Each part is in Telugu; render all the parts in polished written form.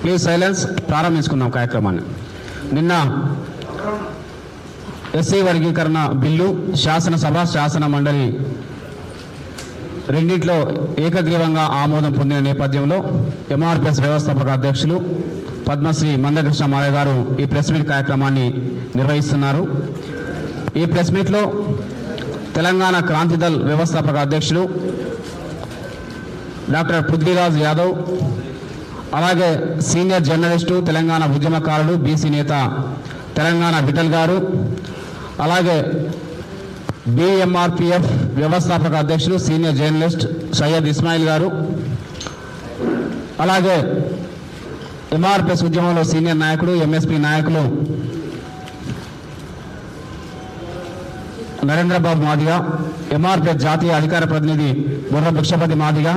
Please silence. ప్రారంభించుకుందాం కార్యక్రమాన్ని. నిన్న ఎస్సీ వర్గీకరణ బిల్లు శాసనసభ శాసన మండలి రెండింటిలో ఏకగ్రీవంగా ఆమోదం పొందిన నేపథ్యంలో ఎంఆర్పిఎస్ వ్యవస్థాపక అధ్యక్షులు పద్మశ్రీ మందకృష్ణ మాలయ్య గారు ఈ ప్రెస్ మీట్ కార్యక్రమాన్ని నిర్వహిస్తున్నారు. ఈ ప్రెస్ మీట్లో తెలంగాణ క్రాంతిదళ్ వ్యవస్థాపక అధ్యక్షులు డాక్టర్ పృథ్వీరాజ్ యాదవ్, అలాగే సీనియర్ జర్నలిస్టు తెలంగాణ ఉద్యమకారుడు బీసీ నేత తెలంగాణ విఠల్ గారు, అలాగే బిఎంఆర్పిఎఫ్ వ్యవస్థాపక అధ్యక్షులు సీనియర్ జర్నలిస్ట్ సయ్యద్ ఇస్మాయిల్ గారు, అలాగే ఎంఆర్పిఎస్ ఉద్యమంలో సీనియర్ నాయకుడు ఎంఎస్పీ నాయకులు నరేంద్రబాబు మాదిగ, ఎంఆర్పిఎస్ జాతీయ అధికార ప్రతినిధి బుర్ర భిక్షపతి మాదిగ,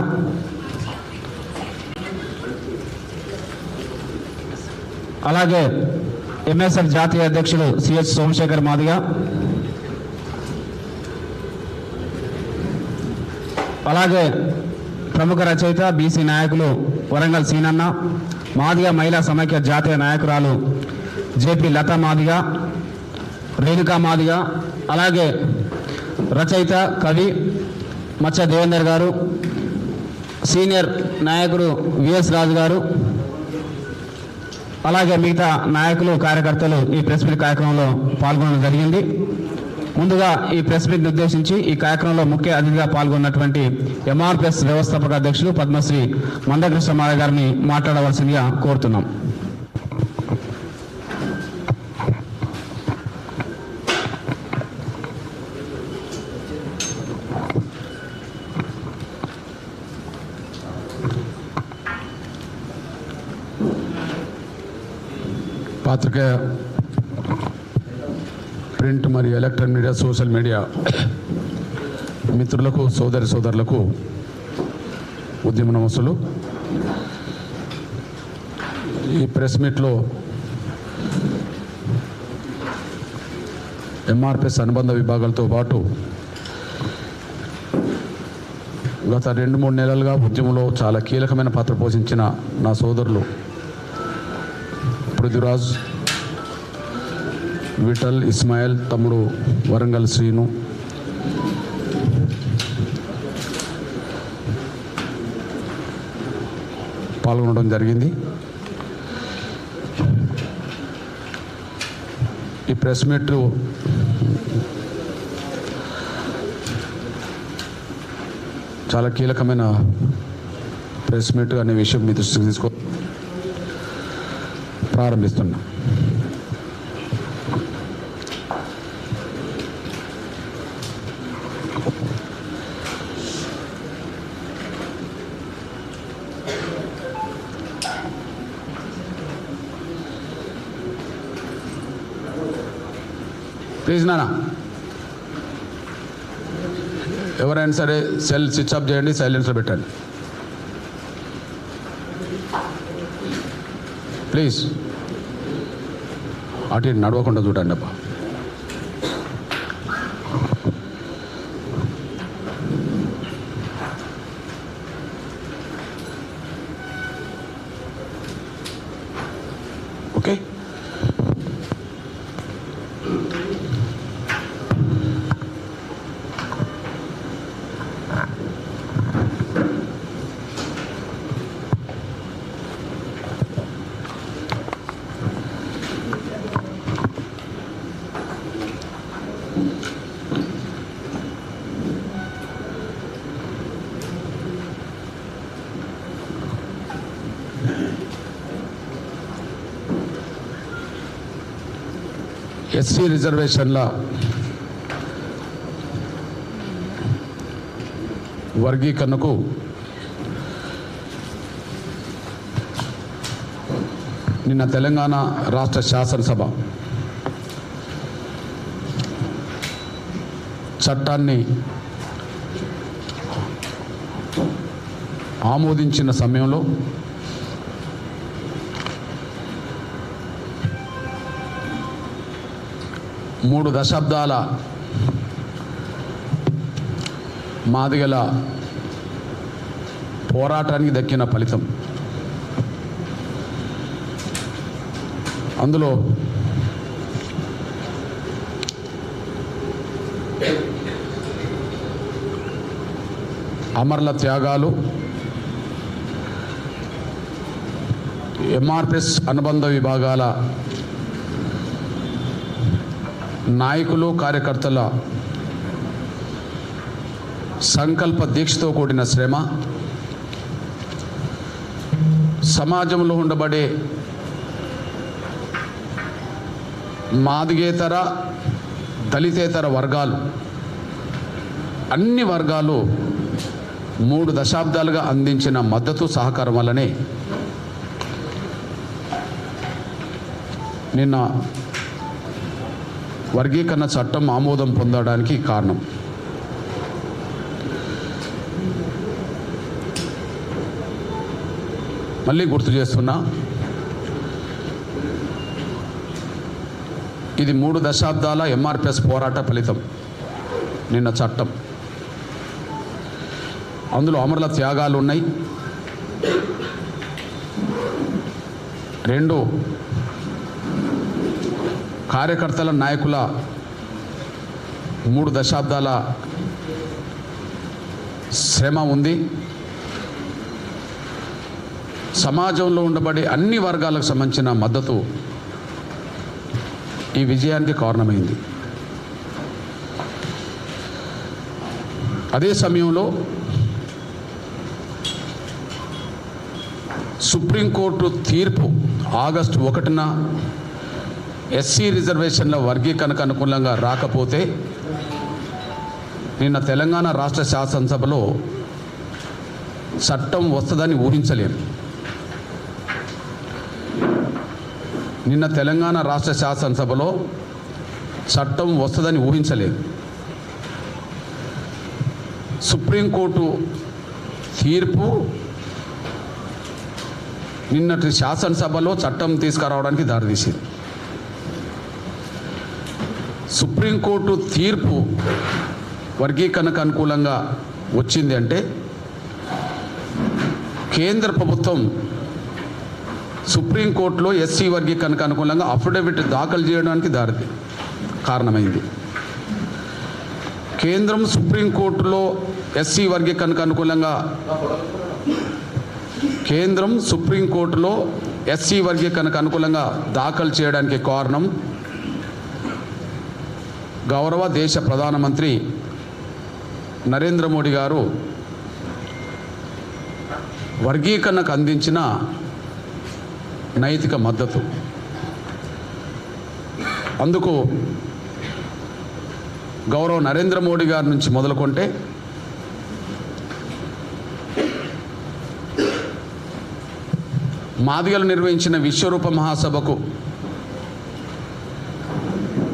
అలాగే ఎంఎస్ఎఫ్ జాతీయ అధ్యక్షుడు సిహెచ్ సోమశేఖర్ మాదిగ, అలాగే ప్రముఖ రచయిత బీసీ నాయకులు వరంగల్ సీనన్న, మాదిగ మహిళా సమైక్య జాతీయ నాయకురాలు జేపీ లతా మాదిగ, రేణుకా మాదిగ, అలాగే రచయిత కవి మచ్చ దేవేందర్ గారు, సీనియర్ నాయకుడు విఎస్ రాజు గారు, అలాగే మిగతా నాయకులు కార్యకర్తలు ఈ ప్రెస్ మీట్ కార్యక్రమంలో పాల్గొనడం జరిగింది. ముందుగా ఈ ప్రెస్ మీట్ని ఉద్దేశించి ఈ కార్యక్రమంలో ముఖ్య అతిథిగా పాల్గొన్నటువంటి ఎంఆర్పిఎస్ వ్యవస్థాపక అధ్యక్షులు పద్మశ్రీ మందకృష్ణ మాలయ్య గారిని మాట్లాడవలసిందిగా కోరుతున్నాం. పాత్రికేయ, ప్రింట్ మరియు ఎలక్ట్రానిక్ మీడియా, సోషల్ మీడియా మిత్రులకు, సోదరి సోదరులకు ఉద్యమ నమస్సులు. ఈ ప్రెస్ మీట్లో ఎంఆర్పిఎస్ అనుబంధ విభాగాలతో పాటు గత 2-3 నెలలుగా ఉద్యమంలో చాలా కీలకమైన పాత్ర పోషించిన నా సోదరులు పృథ్వీరాజ్, విఠల్, ఇస్మాయిల్, తమ్ముడు వరంగల్ శ్రీను, పాల్గొనడం జరిగింది. ఈ ప్రెస్ మీట్ చాలా కీలకమైన ప్రెస్ మీట్ అనే విషయం మీ దృష్టికి తీసుకో ప్రారంభిస్తున్నా. ప్లీజ్ నానా, ఎవరైనా సరే సెల్ స్విచ్ ఆఫ్ చేయండి, సైలెన్స్లో పెట్టండి ప్లీజ్. అటు నడవకుండా చూడండి అబ్బా. ఓకే, ఎస్సీ రిజర్వేషన్ల వర్గీకరణకు నిన్న తెలంగాణ రాష్ట్ర శాసనసభ చట్టాన్ని ఆమోదించిన సమయంలో మూడు దశాబ్దాల మాదిగల పోరాటానికి దక్కిన ఫలితం. అందులో అమరుల త్యాగాలు, ఎంఆర్పిఎస్ అనుబంధ విభాగాల నాయకులు, కార్యకర్తల సంకల్ప దీక్షతో కూడిన శ్రమ, సమాజంలో ఉండబడే మాదిగేతర, దళితేతర వర్గాలు, అన్ని వర్గాలు 3 దశాబ్దాలుగా అందించిన మద్దతు, సహకారం వల్లనే నిన్న వర్గీకరణ చట్టం ఆమోదం పొందడానికి కారణం. మళ్ళీ గుర్తు చేస్తున్నా, ఇది 3 దశాబ్దాల ఎంఆర్పిఎస్ పోరాట ఫలితం. నిన్న చట్టం, అందులో అమరుల త్యాగాలు ఉన్నాయి. 2 కార్యకర్తల, నాయకుల 3 దశాబ్దాల శ్రమ ఉంది. సమాజంలో ఉండబడే అన్ని వర్గాలకు సంబంధించిన మద్దతు ఈ విజయానికి కారణమైంది. అదే సమయంలో సుప్రీంకోర్టు తీర్పు ఆగస్టు 1న ఎస్సీ రిజర్వేషన్ల వర్గీకరణకు అనుకూలంగా రాకపోతే నిన్న తెలంగాణ రాష్ట్ర శాసనసభలో చట్టం వస్తుందని ఊహించలేము. నిన్న తెలంగాణ రాష్ట్ర శాసనసభలో చట్టం వస్తుందని ఊహించలేదు. సుప్రీంకోర్టు తీర్పు నిన్నటి శాసనసభలో చట్టం తీసుకురావడానికి దారితీసింది. సుప్రీంకోర్టు తీర్పు వర్గీకరణకు అనుకూలంగా వచ్చింది అంటే కేంద్ర ప్రభుత్వం సుప్రీంకోర్టులో ఎస్సీ వర్గీకరణకు అనుకూలంగా అఫిడవిట్ దాఖలు చేయడానికి కారణమైంది. కేంద్రం సుప్రీంకోర్టులో ఎస్సీ వర్గీకరణకు అనుకూలంగా దాఖలు చేయడానికి కారణం గౌరవ దేశ ప్రధానమంత్రి నరేంద్ర మోడీ గారు వర్గీకరణకు అందించిన నైతిక మద్దతు. అందుకు గౌరవ నరేంద్ర మోడీ గారి నుంచి మొదలుకొంటే మాదిగలు నిర్వహించిన విశ్వరూప మహాసభకు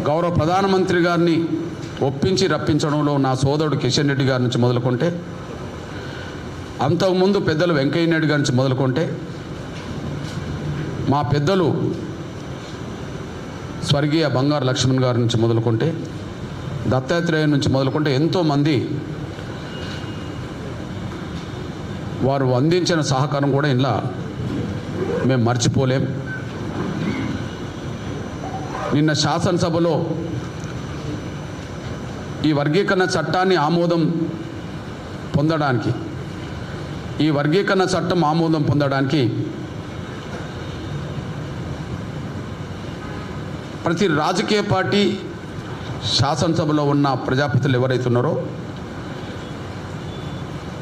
గౌరవ ప్రధానమంత్రి గారిని ఒప్పించి రప్పించడంలో నా సోదరుడు కిషన్ రెడ్డి గారి నుంచి మొదలుకొంటే, అంతకుముందు పెద్దలు వెంకయ్య నాయుడు గారి నుంచి మొదలుకొంటే, మా పెద్దలు స్వర్గీయ బంగారు లక్ష్మణ్ గారి నుంచి మొదలుకొంటే, దత్తాత్రేయ నుంచి మొదలుకొంటే ఎంతోమంది వారు అందించిన సహకారం కూడా ఇలా మేము మర్చిపోలేం. నిన్న శాసనసభలో ఈ వర్గీకరణ చట్టాన్ని ఆమోదం పొందడానికి, ఈ వర్గీకరణ చట్టం ఆమోదం పొందడానికి ప్రతి రాజకీయ పార్టీ శాసనసభలో ఉన్న ప్రజాప్రతినిధులు ఎవరైతే ఉన్నారో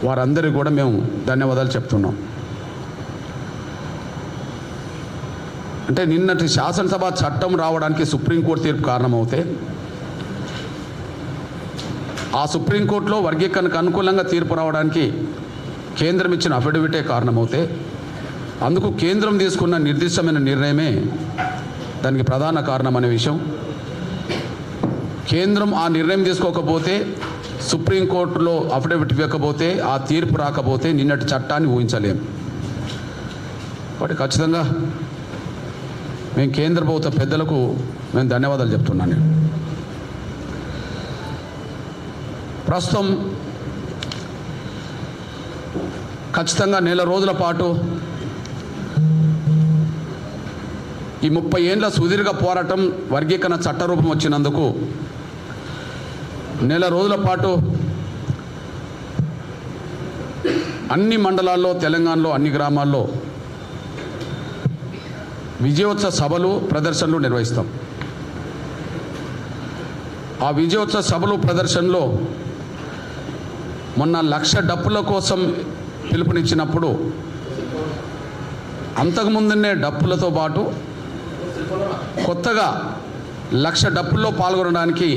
వారందరికీ కూడా మేము ధన్యవాదాలు చెప్తున్నాం. అంటే నిన్నటి శాసనసభ చట్టం రావడానికి సుప్రీంకోర్టు తీర్పు కారణమవుతే, ఆ సుప్రీంకోర్టులో వర్గీకరణకు అనుకూలంగా తీర్పు రావడానికి కేంద్రం ఇచ్చిన అఫిడవిటే కారణమవుతే, అందుకు కేంద్రం తీసుకున్న నిర్దిష్టమైన నిర్ణయమే దానికి ప్రధాన కారణం అనే విషయం. కేంద్రం ఆ నిర్ణయం తీసుకోకపోతే, సుప్రీంకోర్టులో అఫిడవిట్ ఇవ్వకపోతే, ఆ తీర్పు రాకపోతే నిన్నటి చట్టాన్ని ఊహించలేం. కాబట్టి ఖచ్చితంగా మేము కేంద్ర ప్రభుత్వ పెద్దలకు మేము ధన్యవాదాలు చెప్తున్నాను. ప్రస్తుతం ఖచ్చితంగా నెల రోజుల పాటు ఈ 30 ఏండ్ల సుదీర్ఘ పోరాటం వర్గీకరణ చట్టరూపం వచ్చినందుకు నెల రోజుల పాటు అన్ని మండలాల్లో తెలంగాణలో అన్ని గ్రామాల్లో విజయోత్సవ సభలు ప్రదర్శనలు నిర్వహిస్తాం. ఆ విజయోత్సవ సభలు ప్రదర్శనలో మొన్న 1,00,000 డప్పుల కోసం పిలుపునిచ్చినప్పుడు అంతకుముందునే డప్పులతో పాటు కొత్తగా 1,00,000 డప్పుల్లో పాల్గొనడానికి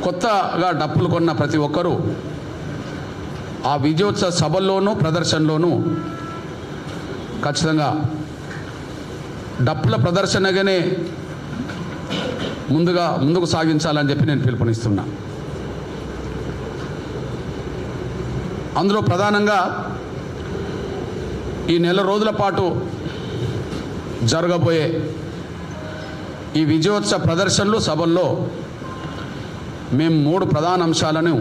కొత్తగా డప్పులు కొన్న ప్రతి ఒక్కరూ ఆ విజయోత్సవ సభల్లోనూ ప్రదర్శనలోనూ ఖచ్చితంగా డప్పుల ప్రదర్శనగానే ముందుకు సాగించాలని చెప్పి నేను పిలుపునిస్తున్నా. అందులో ప్రధానంగా ఈ నెల రోజుల పాటు జరగబోయే ఈ విజయోత్సవ ప్రదర్శనలు సభల్లో మేము 3 ప్రధాన అంశాలను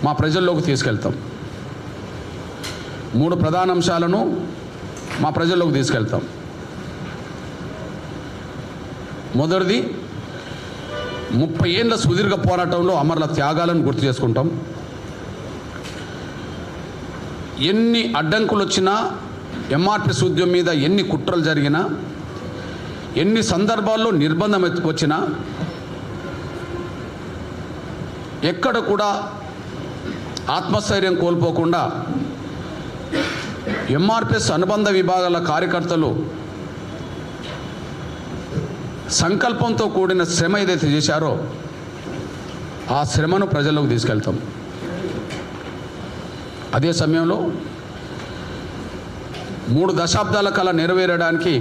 మా ప్రజల్లోకి తీసుకెళ్తాం. 3 ప్రధాన అంశాలను మా ప్రజల్లోకి తీసుకెళ్తాం. మొదటిది 30 ఏండ్ల సుదీర్ఘ పోరాటంలో అమరుల త్యాగాలను గుర్తు చేసుకుంటాం. ఎన్ని అడ్డంకులు వచ్చినా, ఎంఆర్పిఎస్ ఉద్యమం మీద ఎన్ని కుట్రలు జరిగినా, ఎన్ని సందర్భాల్లో నిర్బంధం వచ్చినా ఎక్కడ కూడా ఆత్మస్థైర్యం కోల్పోకుండా ఎంఆర్పిఎస్ అనుబంధ విభాగాల కార్యకర్తలు సంకల్పంతో కూడిన శ్రమ ఏదైతే చేశారో ఆ శ్రమను ప్రజల్లోకి తీసుకెళ్తాం. అదే సమయంలో 3 దశాబ్దాల కల నెరవేరడానికి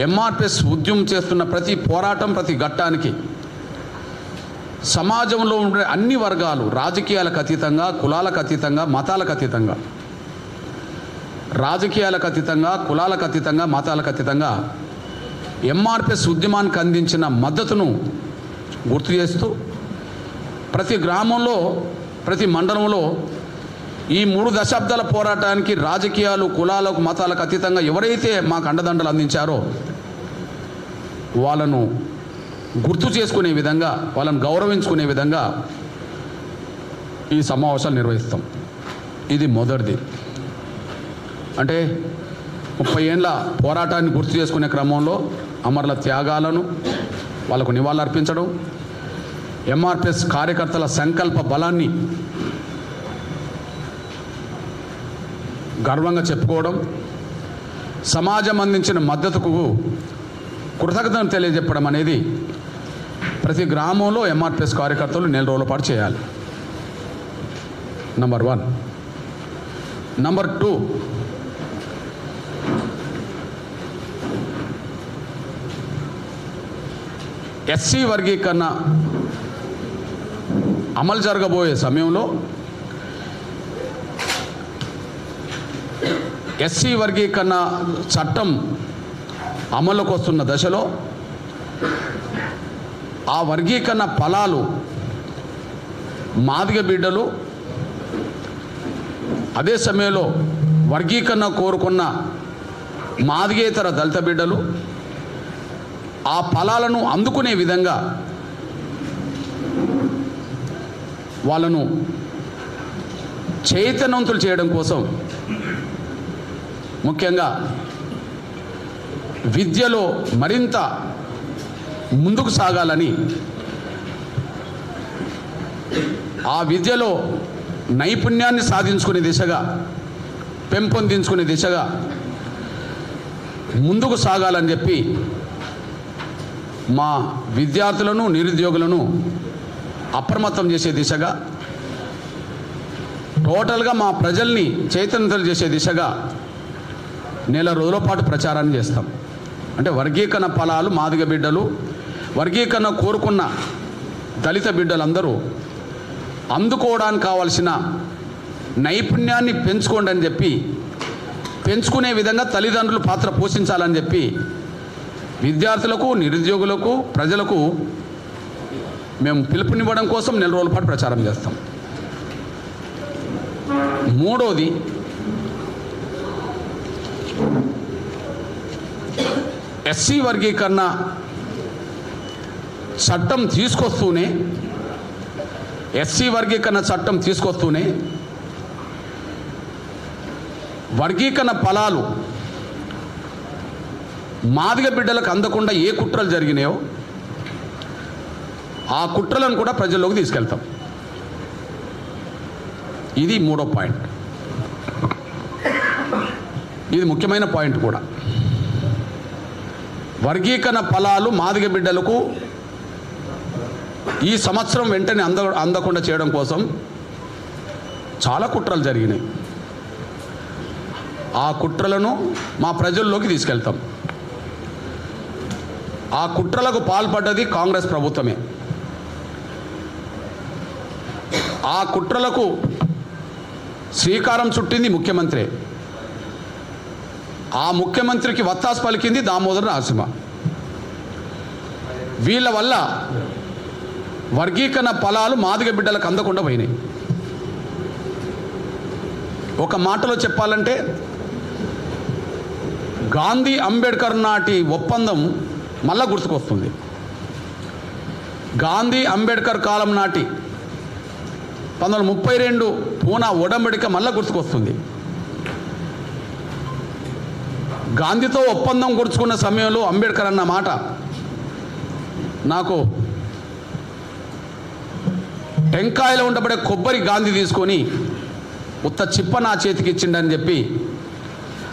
ఎంఆర్పిఎస్ ఉద్యమం చేస్తున్న ప్రతి పోరాటం, ప్రతి ఘట్టానికి సమాజంలో ఉండే అన్ని వర్గాలు, రాజకీయాలకు అతీతంగా, కులాలకు అతీతంగా, మతాలకు అతీతంగా, రాజకీయాలకు అతీతంగా, కులాలకు అతీతంగా, మతాలకు అతీతంగా ఎంఆర్పిఎస్ ఉద్యమానికి అందించిన మద్దతును గుర్తు చేస్తూ ప్రతి గ్రామంలో, ప్రతి మండలంలో ఈ 3 దశాబ్దాల పోరాటానికి రాజకీయాలు, కులాలకు, మతాలకు అతీతంగా ఎవరైతే మాకు అండదండలు అందించారో వాళ్ళను గుర్తు చేసుకునే విధంగా, వాళ్ళని గౌరవించుకునే విధంగా ఈ సమావేశాలు నిర్వహిస్తాం. ఇది మొదటిది. అంటే 30 ఏండ్ల పోరాటాన్ని గుర్తు చేసుకునే క్రమంలో అమరుల త్యాగాలను వాళ్ళకు నివాళులర్పించడం, ఎంఆర్పిఎస్ కార్యకర్తల సంకల్ప బలాన్ని గర్వంగా చెప్పుకోవడం, సమాజం అందించిన మద్దతుకు కృతజ్ఞతను తెలియజెప్పడం అనేది ప్రతి గ్రామంలో ఎంఆర్పిఎస్ కార్యకర్తలు నెల రోజుల పాటు చేయాలి. నంబర్ 1. నంబర్ 2, ఎస్సీ వర్గీకరణ అమలు జరగబోయే సమయంలో ఎస్సీ వర్గీకరణ చట్టం అమలుకు వస్తున్న దశలో ఆ వర్గీకరణ ఫలాలు మాదిగ బిడ్డలు, అదే సమయంలో వర్గీకరణ కోరుకున్న మాదిగేతర దళిత బిడ్డలు ఆ ఫలాలను అందుకునే విధంగా వాళ్ళను చైతన్యవంతులు చేయడం కోసం ముఖ్యంగా విద్యలో మరింత ముందుకు సాగాలని, ఆ విద్యలో నైపుణ్యాన్ని సాధించుకునే దిశగా, పెంపొందించుకునే దిశగా ముందుకు సాగాలని చెప్పి మా విద్యార్థులను, నిరుద్యోగులను అప్రమత్తం చేసే దిశగా, టోటల్గా మా ప్రజల్ని చైతన్యవంతులు చేసే దిశగా నెల రోజుల పాటు ప్రచారాన్ని చేస్తాం. అంటే వర్గీకరణ ఫలాలు మాదిగ బిడ్డలు, వర్గీకరణ కోరుకున్న దళిత బిడ్డలందరూ అందుకోవడానికి కావాల్సిన నైపుణ్యాన్ని పెంచుకోండి అని చెప్పి, పెంచుకునే విధంగా తల్లిదండ్రులు పాత్ర పోషించాలని చెప్పి విద్యార్థులకు, నిరుద్యోగులకు, ప్రజలకు మేము పిలుపునివ్వడం కోసం నెల రోజుల పాటు ప్రచారం చేస్తాం. మూడోది, ఎస్సీ వర్గీకరణ చట్టం తీసుకొస్తూనే వర్గీకరణ ఫలాలు మాదిగ బిడ్డలకు అందకుండా ఏ కుట్రలు జరిగినాయో ఆ కుట్రలను కూడా ప్రజల్లోకి తీసుకెళ్తాం. ఇది మూడో పాయింట్. ఇది ముఖ్యమైన పాయింట్ కూడా. వర్గీకరణ ఫలాలు మాదిగ బిడ్డలకు ఈ సంవత్సరం వెంటనే అందకుండా చేయడం కోసం చాలా కుట్రలు జరిగినాయి. ఆ కుట్రలను మా ప్రజల్లోకి తీసుకెళ్తాం. ఆ కుట్రలకు పాల్పడ్డది కాంగ్రెస్ ప్రభుత్వమే. ఆ కుట్రలకు శ్రీకారం చుట్టింది ముఖ్యమంత్రి. ఆ ముఖ్యమంత్రికి వత్తాసు పలికింది దామోదర నరసింహ. వీళ్ళ వల్ల వర్గీకరణ ఫలాలు మాదిగ బిడ్డలకు అందకుండా పోయినాయి. ఒక మాటలో చెప్పాలంటే గాంధీ అంబేద్కర్ నాటి ఒప్పందం మళ్ళా గుర్తుకొస్తుంది. గాంధీ అంబేద్కర్ కాలం నాటి 1932 పూనా ఒడంబడిక మళ్ళా గుర్తుకొస్తుంది. గాంధీతో ఒప్పందం గుర్చుకున్న సమయంలో అంబేద్కర్ అన్న మాట నాకు టెంకాయలో ఉండబడే కొబ్బరి గాంధీ తీసుకొని ఉత్త చిప్ప నా చేతికి ఇచ్చిండని చెప్పి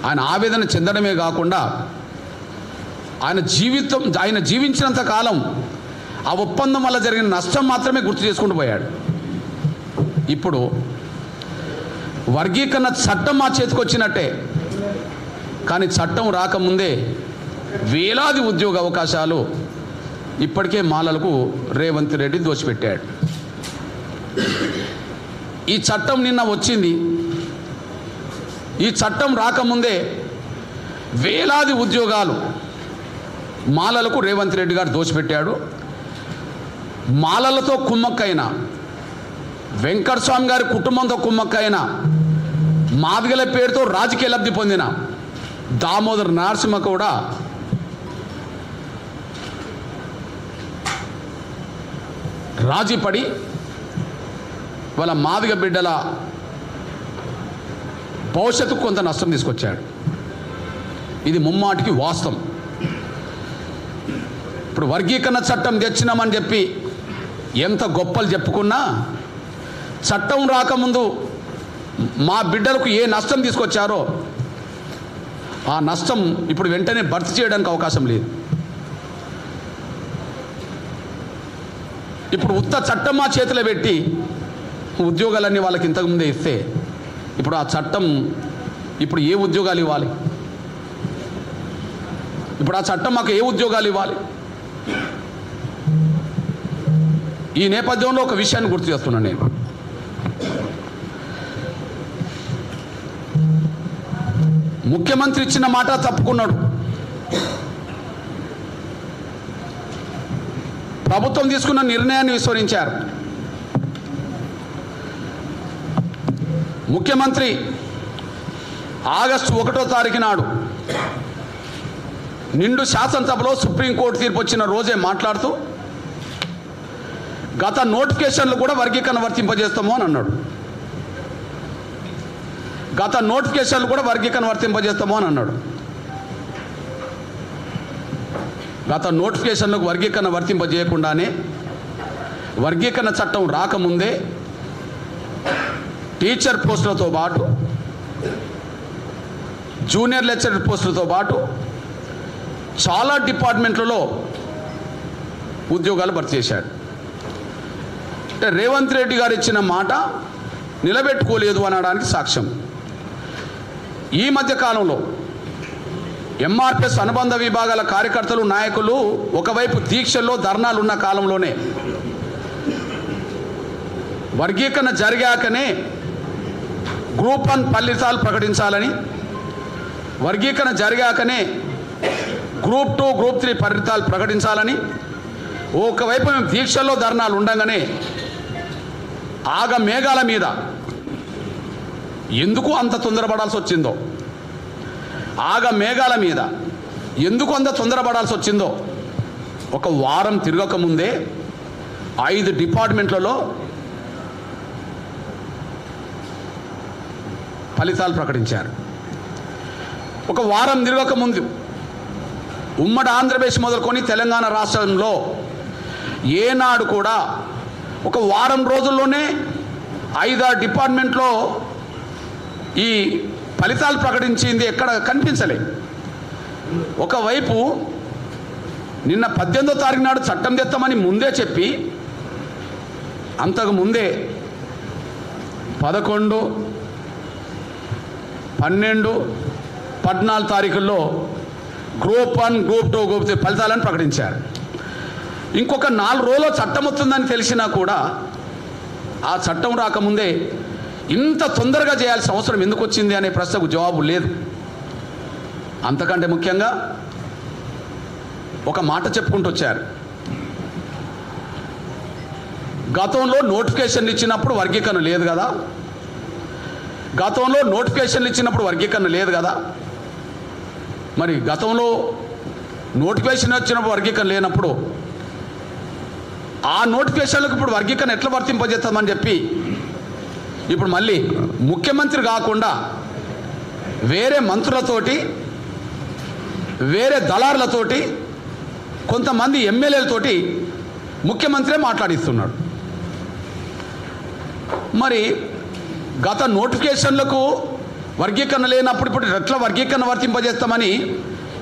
ఆయన ఆవేదన చెందడమే కాకుండా ఆయన జీవించినంత కాలం ఆ ఒప్పందం వల్ల జరిగిన నష్టం మాత్రమే గుర్తు చేసుకుంటూ పోయాడు. ఇప్పుడు వర్గీకరణ చట్టం మా చేతికి వచ్చినట్టే, కానీ చట్టం రాకముందే వేలాది ఉద్యోగ అవకాశాలు ఇప్పటికే మాలలకు రేవంత్ రెడ్డి దోచిపెట్టాడు. ఈ చట్టం నిన్న వచ్చింది. ఈ చట్టం రాకముందే వేలాది ఉద్యోగాలు మాలలకు రేవంత్ రెడ్డి గారు దోచిపెట్టాడు. మాలలతో కుమ్మక్కైన వెంకటస్వామి గారి కుటుంబంతో కుమ్మక్కైన మాదిగల పేరుతో రాజకీయ లబ్ధి పొందిన దామోదర నరసింహ కూడా రాజీపడి వాళ్ళ మాదిగ బిడ్డల భవిష్యత్తుకు కొంత నష్టం తీసుకొచ్చాడు. ఇది ముమ్మాటికి వాస్తవం. ఇప్పుడు వర్గీకరణ చట్టం తెచ్చినామని చెప్పి ఎంత గొప్పలు చెప్పుకున్నా చట్టం రాకముందు మా బిడ్డలకు ఏ నష్టం తీసుకొచ్చారో ఆ నష్టం ఇప్పుడు వెంటనే భర్తీ చేయడానికి అవకాశం లేదు. ఇప్పుడు ఉత్త చట్టం మా చేతిలో పెట్టి ఉద్యోగాలన్నీ వాళ్ళకి ఇంతకుముందే ఇస్తే ఇప్పుడు ఆ చట్టం ఇప్పుడు ఏ ఉద్యోగాలు ఇవ్వాలి? ఇప్పుడు ఆ చట్టం మాకు ఏ ఉద్యోగాలు ఇవ్వాలి? ఈ నేపథ్యంలో ఒక విషయాన్ని గుర్తు చేస్తున్నాను నేను. ముఖ్యమంత్రి ఇచ్చిన మాట తప్పుకున్నాడు. ప్రభుత్వం తీసుకున్న నిర్ణయాన్ని విస్మరించారు. ముఖ్యమంత్రి ఆగస్టు 1వ తారీఖు నాడు నిండు శాసనసభలో సుప్రీంకోర్టు తీర్పు వచ్చిన రోజే మాట్లాడుతూ గత నోటిఫికేషన్లు కూడా వర్గీకరణ వర్తింపజేస్తాము అని అన్నాడు. గత నోటిఫికేషన్లు కూడా వర్గీకరణ వర్తింపజేస్తాము అని అన్నాడు. గత నోటిఫికేషన్లకు వర్గీకరణ వర్తింపజేయకుండానే వర్గీకరణ చట్టం రాకముందే టీచర్ పోస్టులతో పాటు జూనియర్ లెక్చరర్ పోస్టులతో పాటు చాలా డిపార్ట్మెంట్లలో ఉద్యోగాలు భర్తీ చేశాడు. అంటే రేవంత్ రెడ్డి గారు ఇచ్చిన మాట నిలబెట్టుకోలేదు అనడానికి సాక్ష్యం. ఈ మధ్య కాలంలో ఎంఆర్పిఎస్ అనుబంధ విభాగాల కార్యకర్తలు నాయకులు ఒకవైపు దీక్షల్లో ధర్నాలు ఉన్న కాలంలోనే వర్గీకరణ జరిగాకనే గ్రూప్ 1 ఫలితాలు ప్రకటించాలని, వర్గీకరణ జరిగాకనే గ్రూప్ 2, గ్రూప్ 3 ఫలితాలు ప్రకటించాలని ఒకవైపు మేము దీక్షల్లో ధర్నాలు ఉండగానే ఆగ మేఘాల మీద ఎందుకు అంత తొందరపడాల్సి వచ్చిందో, ఆగ మేఘాల మీద ఎందుకు అంత తొందరపడాల్సి వచ్చిందో ఒక వారం తిరగకముందే 5 డిపార్ట్మెంట్లలో ఫలితాలు ప్రకటించారు. ఒక వారం తిరగకముందు ఉమ్మడి ఆంధ్రప్రదేశ్ మొదలుకొని తెలంగాణ రాష్ట్రంలో ఏనాడు కూడా ఒక వారం రోజుల్లోనే 5-6 డిపార్ట్మెంట్లో ఈ ఫలితాలు ప్రకటించింది ఎక్కడ కనిపించలే. ఒకవైపు నిన్న 18వ తారీఖు నాడు చట్టం తెస్తామని ముందే చెప్పి అంతకు ముందే 11, 12, 14 తారీఖుల్లో గ్రూప్ 1, గ్రూప్ 2, గ్రూప్ 3 ఫలితాలను ప్రకటించారు. ఇంకొక 4 రోజుల్లో చట్టం వస్తుందని తెలిసినా కూడా ఆ చట్టం రాకముందే ఇంత తొందరగా చేయాల్సిన అవసరం ఎందుకు వచ్చింది అనే ప్రశ్నకు జవాబు లేదు. అంతకంటే ముఖ్యంగా ఒక మాట చెప్పుకుంటూ వచ్చారు. గతంలో నోటిఫికేషన్లు ఇచ్చినప్పుడు వర్గీకరణ లేదు కదా, గతంలో నోటిఫికేషన్లు ఇచ్చినప్పుడు వర్గీకరణ లేదు కదా. మరి గతంలో నోటిఫికేషన్ వచ్చినప్పుడు వర్గీకరణ లేనప్పుడు ఆ నోటిఫికేషన్లకు ఇప్పుడు వర్గీకరణ ఎట్లా వర్తింపజేస్తామని చెప్పి ఇప్పుడు మళ్ళీ ముఖ్యమంత్రి కాకుండా వేరే మంత్రులతోటి, వేరే దళారులతోటి, కొంతమంది ఎమ్మెల్యేలతోటి ముఖ్యమంత్రే మాట్లాడిస్తున్నాడు. మరి గత నోటిఫికేషన్లకు వర్గీకరణ లేనప్పుడు ఇప్పుడు ఎట్లా వర్గీకరణ వర్తింపజేస్తామని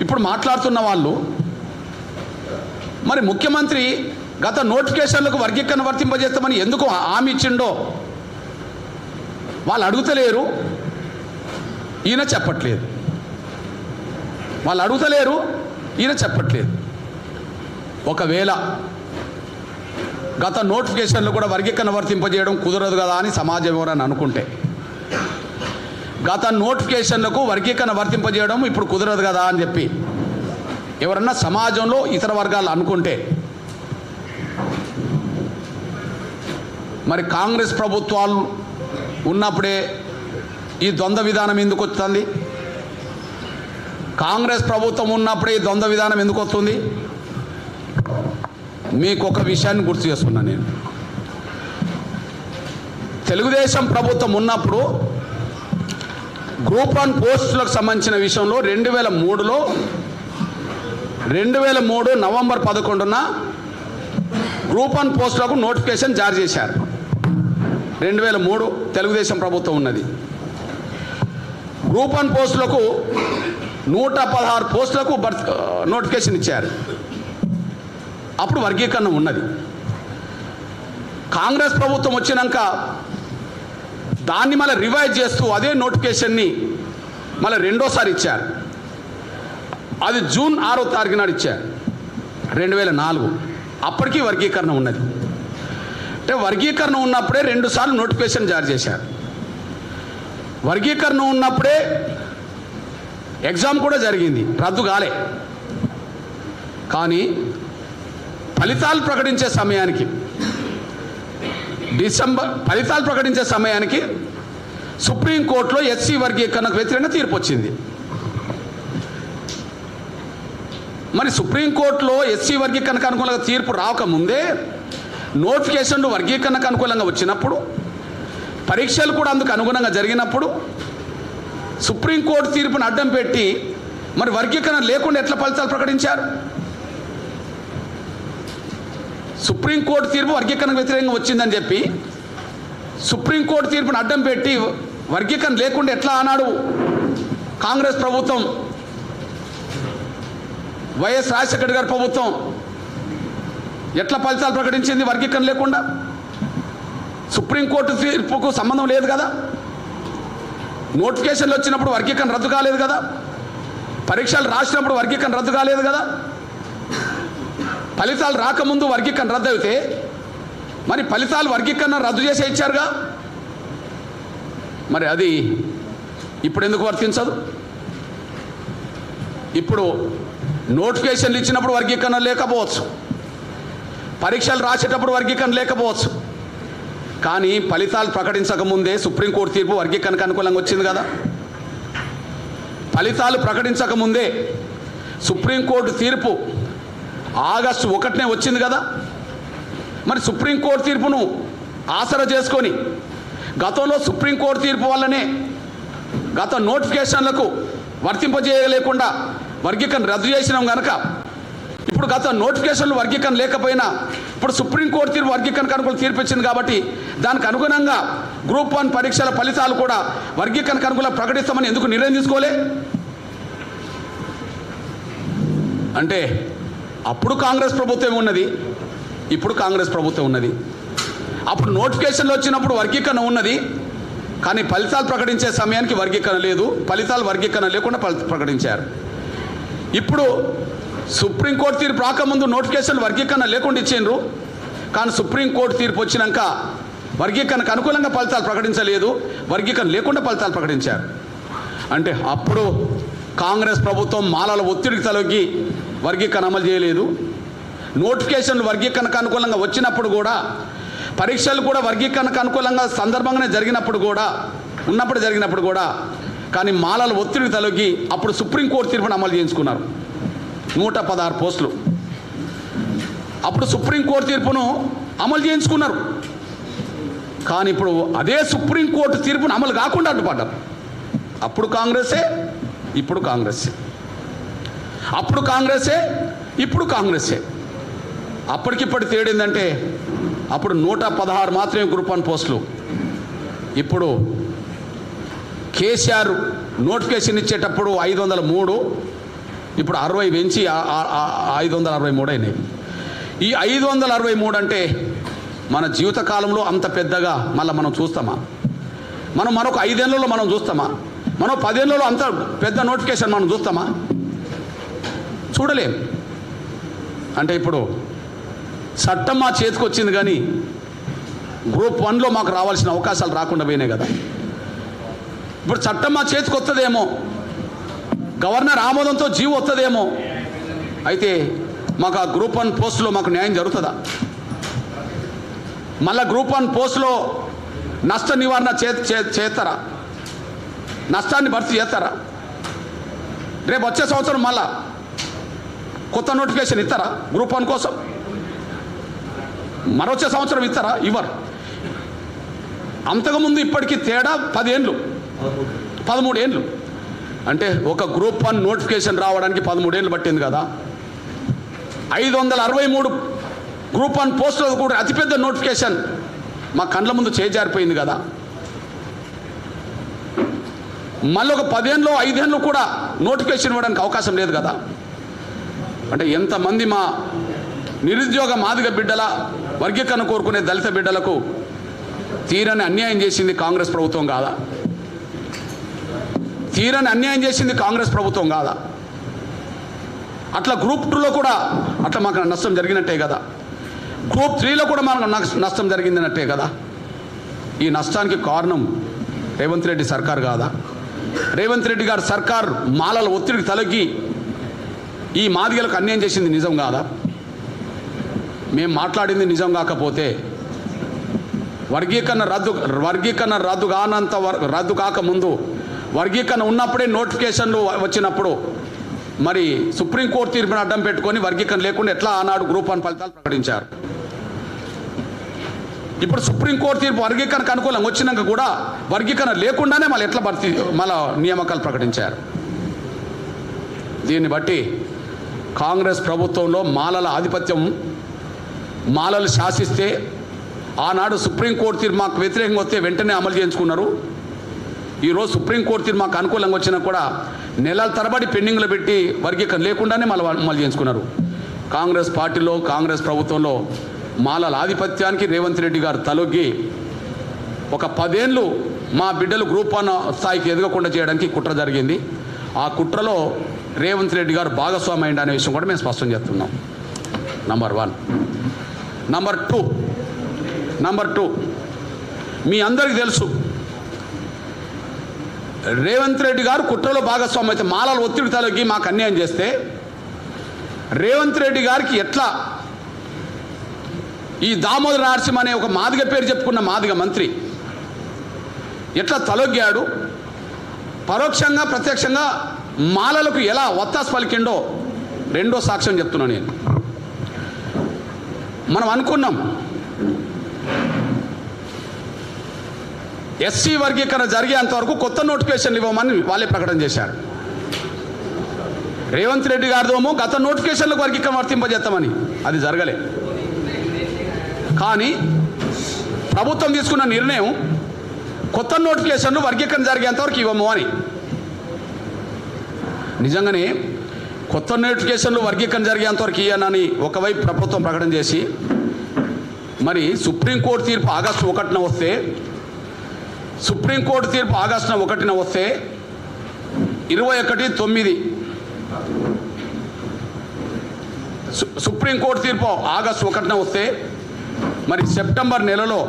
ఇప్పుడు మాట్లాడుతున్న వాళ్ళు, మరి ముఖ్యమంత్రి గత నోటిఫికేషన్లకు వర్గీకరణ వర్తింపజేస్తామని ఎందుకు హామీ ఇచ్చిండో వాళ్ళు అడుగుతలేరు, ఈయన చెప్పట్లేదు. వాళ్ళు అడుగుతలేరు, ఈయన చెప్పట్లేదు. ఒకవేళ గత నోటిఫికేషన్లు కూడా వర్గీకరణ వర్తింపజేయడం కుదరదు కదా అని సమాజం ఎవరని అనుకుంటే, గత నోటిఫికేషన్లకు వర్గీకరణ వర్తింపజేయడం ఇప్పుడు కుదరదు కదా అని చెప్పి ఎవరన్నా సమాజంలో ఇతర వర్గాలు అనుకుంటే, మరి కాంగ్రెస్ ప్రభుత్వాలు ఉన్నప్పుడే ఈ ద్వంద్వ విధానం ఎందుకు వస్తుంది? కాంగ్రెస్ ప్రభుత్వం ఉన్నప్పుడే ఈ ద్వంద్వ విధానం ఎందుకు వస్తుంది? మీకు ఒక విషయాన్ని గుర్తు చేస్తున్నాను నేను. తెలుగుదేశం ప్రభుత్వం ఉన్నప్పుడు గ్రూప్ 1 పోస్టులకు సంబంధించిన విషయంలో 2003 నవంబర్ 11న గ్రూప్ 1 పోస్టులకు నోటిఫికేషన్ జారీ చేశారు. 2003 తెలుగుదేశం ప్రభుత్వం ఉన్నది. గ్రూప్ 1 పోస్టులకు 116 పోస్టులకు నోటిఫికేషన్ ఇచ్చారు. అప్పుడు వర్గీకరణ ఉన్నది. కాంగ్రెస్ ప్రభుత్వం వచ్చినాక దాన్ని మళ్ళీ రివైజ్ చేస్తూ అదే నోటిఫికేషన్ని మళ్ళీ రెండోసారి ఇచ్చారు. అది జూన్ 6వ తారీఖు నాడు ఇచ్చారు 2004. అప్పటికీ వర్గీకరణ ఉన్నది. అంటే వర్గీకరణ ఉన్నప్పుడే 2 సార్లు నోటిఫికేషన్ జారీ చేశారు. వర్గీకరణ ఉన్నప్పుడే ఎగ్జామ్ కూడా జరిగింది, రద్దు కాలే. కానీ ఫలితాలు ప్రకటించే సమయానికి ఫలితాలు ప్రకటించే సమయానికి సుప్రీంకోర్టులో ఎస్సీ వర్గీకరణకు వ్యతిరేకంగా తీర్పు వచ్చింది. మరి సుప్రీంకోర్టులో ఎస్సీ వర్గీకరణకు అనుకూలంగా తీర్పు రాకముందే నోటిఫికేషన్లు వర్గీకరణకు అనుకూలంగా వచ్చినప్పుడు, పరీక్షలు కూడా అందుకు అనుగుణంగా జరిగినప్పుడు సుప్రీంకోర్టు తీర్పును అడ్డం పెట్టి మరి వర్గీకరణ లేకుండా ఎట్లా ఫలితాలు ప్రకటించారు? సుప్రీంకోర్టు తీర్పు వర్గీకరణకు వ్యతిరేకంగా వచ్చిందని చెప్పి సుప్రీంకోర్టు తీర్పును అడ్డం పెట్టి వర్గీకరణ లేకుండా ఎట్లా ఆనాడు కాంగ్రెస్ ప్రభుత్వం, వైఎస్ రాజశేఖర్ గారి ప్రభుత్వం ఎట్లా ఫలితాలు ప్రకటించింది వర్గీకరణ లేకుండా? సుప్రీంకోర్టు తీర్పుకు సంబంధం లేదు కదా. నోటిఫికేషన్లు వచ్చినప్పుడు వర్గీకరణ రద్దు కాలేదు కదా. పరీక్షలు రాసినప్పుడు వర్గీకరణ రద్దు కాలేదు కదా. ఫలితాలు రాకముందు వర్గీకరణ రద్దు అయితే మరి ఫలితాలు వర్గీకరణ రద్దు చేసే ఇచ్చారుగా. మరి అది ఇప్పుడు ఎందుకు వర్తించదు? ఇప్పుడు నోటిఫికేషన్లు ఇచ్చినప్పుడు వర్గీకరణ లేకపోవచ్చు, పరీక్షలు రాసేటప్పుడు వర్గీకరణ లేకపోవచ్చు, కానీ ఫలితాలు ప్రకటించకముందే సుప్రీంకోర్టు తీర్పు వర్గీకరణకు అనుకూలంగా వచ్చింది కదా. ఫలితాలు ప్రకటించకముందే సుప్రీంకోర్టు తీర్పు ఆగస్టు 1నే వచ్చింది కదా. మరి సుప్రీంకోర్టు తీర్పును ఆసరా చేసుకొని గతంలో సుప్రీంకోర్టు తీర్పు వల్లనే గత నోటిఫికేషన్లకు వర్తింపజేయలేకుండా వర్గీకరణ రద్దు చేసినాం కనుక ఇప్పుడు గత నోటిఫికేషన్లు వర్గీకరణ లేకపోయినా ఇప్పుడు సుప్రీంకోర్టు తీర్పు వర్గీకరణకు అనుకూల తీర్పు ఇచ్చింది కాబట్టి దానికి అనుగుణంగా గ్రూప్ 1 పరీక్షల ఫలితాలు కూడా వర్గీకరణకు అనుకూలంగా ప్రకటిస్తామని ఎందుకు నిర్ణయం తీసుకోలే? అంటే అప్పుడు కాంగ్రెస్ ప్రభుత్వం ఉన్నది, ఇప్పుడు కాంగ్రెస్ ప్రభుత్వం ఉన్నది. అప్పుడు నోటిఫికేషన్లు వచ్చినప్పుడు వర్గీకరణ ఉన్నది, కానీ ఫలితాలు ప్రకటించే సమయానికి వర్గీకరణ లేదు, ఫలితాలు వర్గీకరణ లేకుండా ప్రకటించారు. ఇప్పుడు సుప్రీంకోర్టు తీర్పు రాకముందు నోటిఫికేషన్లు వర్గీకరణ లేకుండా ఇచ్చిండ్రు, కానీ సుప్రీంకోర్టు తీర్పు వచ్చినాక వర్గీకరణకు అనుకూలంగా ఫలితాలు ప్రకటించలేదు, వర్గీకరణ లేకుండా ఫలితాలు ప్రకటించారు. అంటే అప్పుడు కాంగ్రెస్ ప్రభుత్వం మాలల ఒత్తిడికి తలొగ్గి వర్గీకరణ అమలు చేయలేదు. నోటిఫికేషన్లు వర్గీకరణకు అనుకూలంగా వచ్చినప్పుడు కూడా, పరీక్షలు కూడా వర్గీకరణకు అనుకూలంగా సందర్భంగానే జరిగినప్పుడు కూడా కానీ మాలల ఒత్తిడికి తలొగ్గి అప్పుడు సుప్రీంకోర్టు తీర్పును అమలు చేయించుకున్నారు. 116 పోస్టులు అప్పుడు సుప్రీంకోర్టు తీర్పును అమలు చేయించుకున్నారు. కానీ ఇప్పుడు అదే సుప్రీంకోర్టు తీర్పును అమలు కాకుండా అడ్డుపడ్డారు. అప్పుడు కాంగ్రెసే, ఇప్పుడు కాంగ్రెసే, అప్పుడు కాంగ్రెసే, ఇప్పుడు కాంగ్రెసే. అప్పటికిప్పటి తేడిందంటే అప్పుడు 116 మాత్రమే గ్రూప్ 1 పోస్టులు. ఇప్పుడు కేసీఆర్ నోటిఫికేషన్ ఇచ్చేటప్పుడు 503, ఇప్పుడు 60 పెంచి 563 అయినాయి. ఈ 563 అంటే మన జీవితకాలంలో అంత పెద్దగా మళ్ళీ మనం చూస్తామా? మనం మరొక 5 ఏళ్లలో మనం చూస్తామా? మనం 10 ఏళ్లలో అంత పెద్ద నోటిఫికేషన్ మనం చూస్తామా? చూడలేం. అంటే ఇప్పుడు చట్టం మా చేతికి వచ్చింది, కానీ గ్రూప్ 1లో మాకు రావాల్సిన అవకాశాలు రాకుండా పోయినాయి కదా. ఇప్పుడు చట్టం మా చేతికి వస్తుందేమో, గవర్నర్ ఆమోదంతో జీవో వస్తుందేమో, అయితే మాకు ఆ గ్రూప్ 1 పోస్టులో మాకు న్యాయం జరుగుతుందా? మళ్ళీ గ్రూప్ 1 పోస్టులో నష్ట నివారణ చేస్తారా? నష్టాన్ని భర్తీ చేస్తారా? రేపు వచ్చే సంవత్సరం మళ్ళా కొత్త నోటిఫికేషన్ ఇస్తారా గ్రూప్ 1 కోసం? మరొచ్చే సంవత్సరం ఇస్తారా? ఇవ్వరు. అంతకుముందు ఇప్పటికీ తేడా 10 ఏళ్ళు, 13 ఏళ్ళు. అంటే ఒక గ్రూప్ 1 నోటిఫికేషన్ రావడానికి 13 ఏళ్ళు పట్టింది కదా. 563 గ్రూప్ 1 పోస్టులు కూడా అతిపెద్ద నోటిఫికేషన్ మా కండ్ల ముందు చేజారిపోయింది కదా. మళ్ళీ ఒక 10 ఏళ్ళు 5 ఏళ్ళు కూడా నోటిఫికేషన్ ఇవ్వడానికి అవకాశం లేదు కదా. అంటే ఎంతమంది మా నిరుద్యోగ మాదిగ బిడ్డల వర్గీకరణ కోరుకునే దళిత బిడ్డలకు తీరని అన్యాయం చేసింది కాంగ్రెస్ ప్రభుత్వం కాదా? తీరని అన్యాయం చేసింది కాంగ్రెస్ ప్రభుత్వం కాదా? అట్లా గ్రూప్ 2లో కూడా అట్లా మాకు నష్టం జరిగినట్టే కదా. గ్రూప్ 3లో కూడా మనకు నష్టం జరిగిందన్నట్టే కదా. ఈ నష్టానికి కారణం రేవంత్ రెడ్డి సర్కార్ కాదా? రేవంత్ రెడ్డి గారు సర్కార్ మాలల ఒత్తిడికి తలొగ్గి ఈ మాదిగలకు అన్యాయం చేసింది నిజం కాదా? మేము మాట్లాడింది నిజం కాకపోతే వర్గీకరణ రద్దు కాకముందు, వర్గీకరణ ఉన్నప్పుడే నోటిఫికేషన్లు వచ్చినప్పుడు మరి సుప్రీంకోర్టు తీర్పును అడ్డం పెట్టుకొని వర్గీకరణ లేకుండా ఎట్లా ఆనాడు గ్రూప్ 1 ఫలితాలు ప్రకటించారు? ఇప్పుడు సుప్రీంకోర్టు తీర్పు వర్గీకరణకు అనుకూలంగా వచ్చినాక కూడా వర్గీకరణ లేకుండానే మళ్ళీ ఎట్లా మళ్ళీ నియామకాలు ప్రకటించారు? దీన్ని బట్టి కాంగ్రెస్ ప్రభుత్వంలో మాలల ఆధిపత్యం, మాలలు శాసిస్తే ఆనాడు సుప్రీంకోర్టు తీర్పు మాకు వ్యతిరేకంగా వస్తే వెంటనే అమలు చేయించుకున్నారు. ఈరోజు సుప్రీంకోర్టు తీర్పు మాకు అనుకూలంగా వచ్చినా కూడా నెలల తరబడి పెండింగ్లో పెట్టి వర్గీకరణ లేకుండానే మళ్ళీ అమలు చేయించుకున్నారు. కాంగ్రెస్ పార్టీలో, కాంగ్రెస్ ప్రభుత్వంలో మాలల ఆధిపత్యానికి రేవంత్ రెడ్డి గారు తలొగ్గి ఒక 10 ఏళ్ళు మా బిడ్డలు గ్రూప్ 1 స్థాయికి ఎదగకుండా చేయడానికి కుట్ర జరిగింది. ఆ కుట్రలో రేవంత్ రెడ్డి గారు భాగస్వామి అయ్యింది అనే విషయం కూడా మేము స్పష్టం చేస్తున్నాం. నంబర్ 1. నంబర్ 2 మీ అందరికీ తెలుసు, రేవంత్ రెడ్డి గారు కుట్రలో భాగస్వామి అయితే మాలల ఒత్తిడి తలొగ్గి మాకు అన్యాయం చేస్తే రేవంత్ రెడ్డి గారికి ఎట్లా ఈ దామోదర నరసింహ అనే ఒక మాదిగ పేరు చెప్పుకున్న మాదిగ మంత్రి ఎట్లా తలొగ్గాడు, పరోక్షంగా ప్రత్యక్షంగా మాలలకు ఎలా వత్తాసు పలికిండో రెండో సాక్ష్యం చెప్తున్నాను నేను. మనం అనుకున్నాం ఎస్సీ వర్గీకరణ జరిగేంతవరకు కొత్త నోటిఫికేషన్లు ఇవ్వమని వాళ్ళే ప్రకటన చేశారు. రేవంత్ రెడ్డి గారిదేమో గత నోటిఫికేషన్లకు వర్గీకరణ వర్తింపజేస్తామని, అది జరగలే. కానీ ప్రభుత్వం తీసుకున్న నిర్ణయం కొత్త నోటిఫికేషన్లు వర్గీకరణ జరిగేంతవరకు ఇవ్వము అని. నిజంగానే కొత్త నోటిఫికేషన్లు వర్గీకరణ జరిగేంతవరకు ఇవ్వనని ఒకవైపు ప్రభుత్వం ప్రకటన చేసి, మరి సుప్రీంకోర్టు తీర్పు ఆగస్టు 1న వస్తే, సుప్రీంకోర్టు తీర్పు ఆగస్టు 1న వస్తే 21/9 సుప్రీంకోర్టు తీర్పు ఆగస్టు 1న వస్తే, మరి సెప్టెంబర్ నెలలో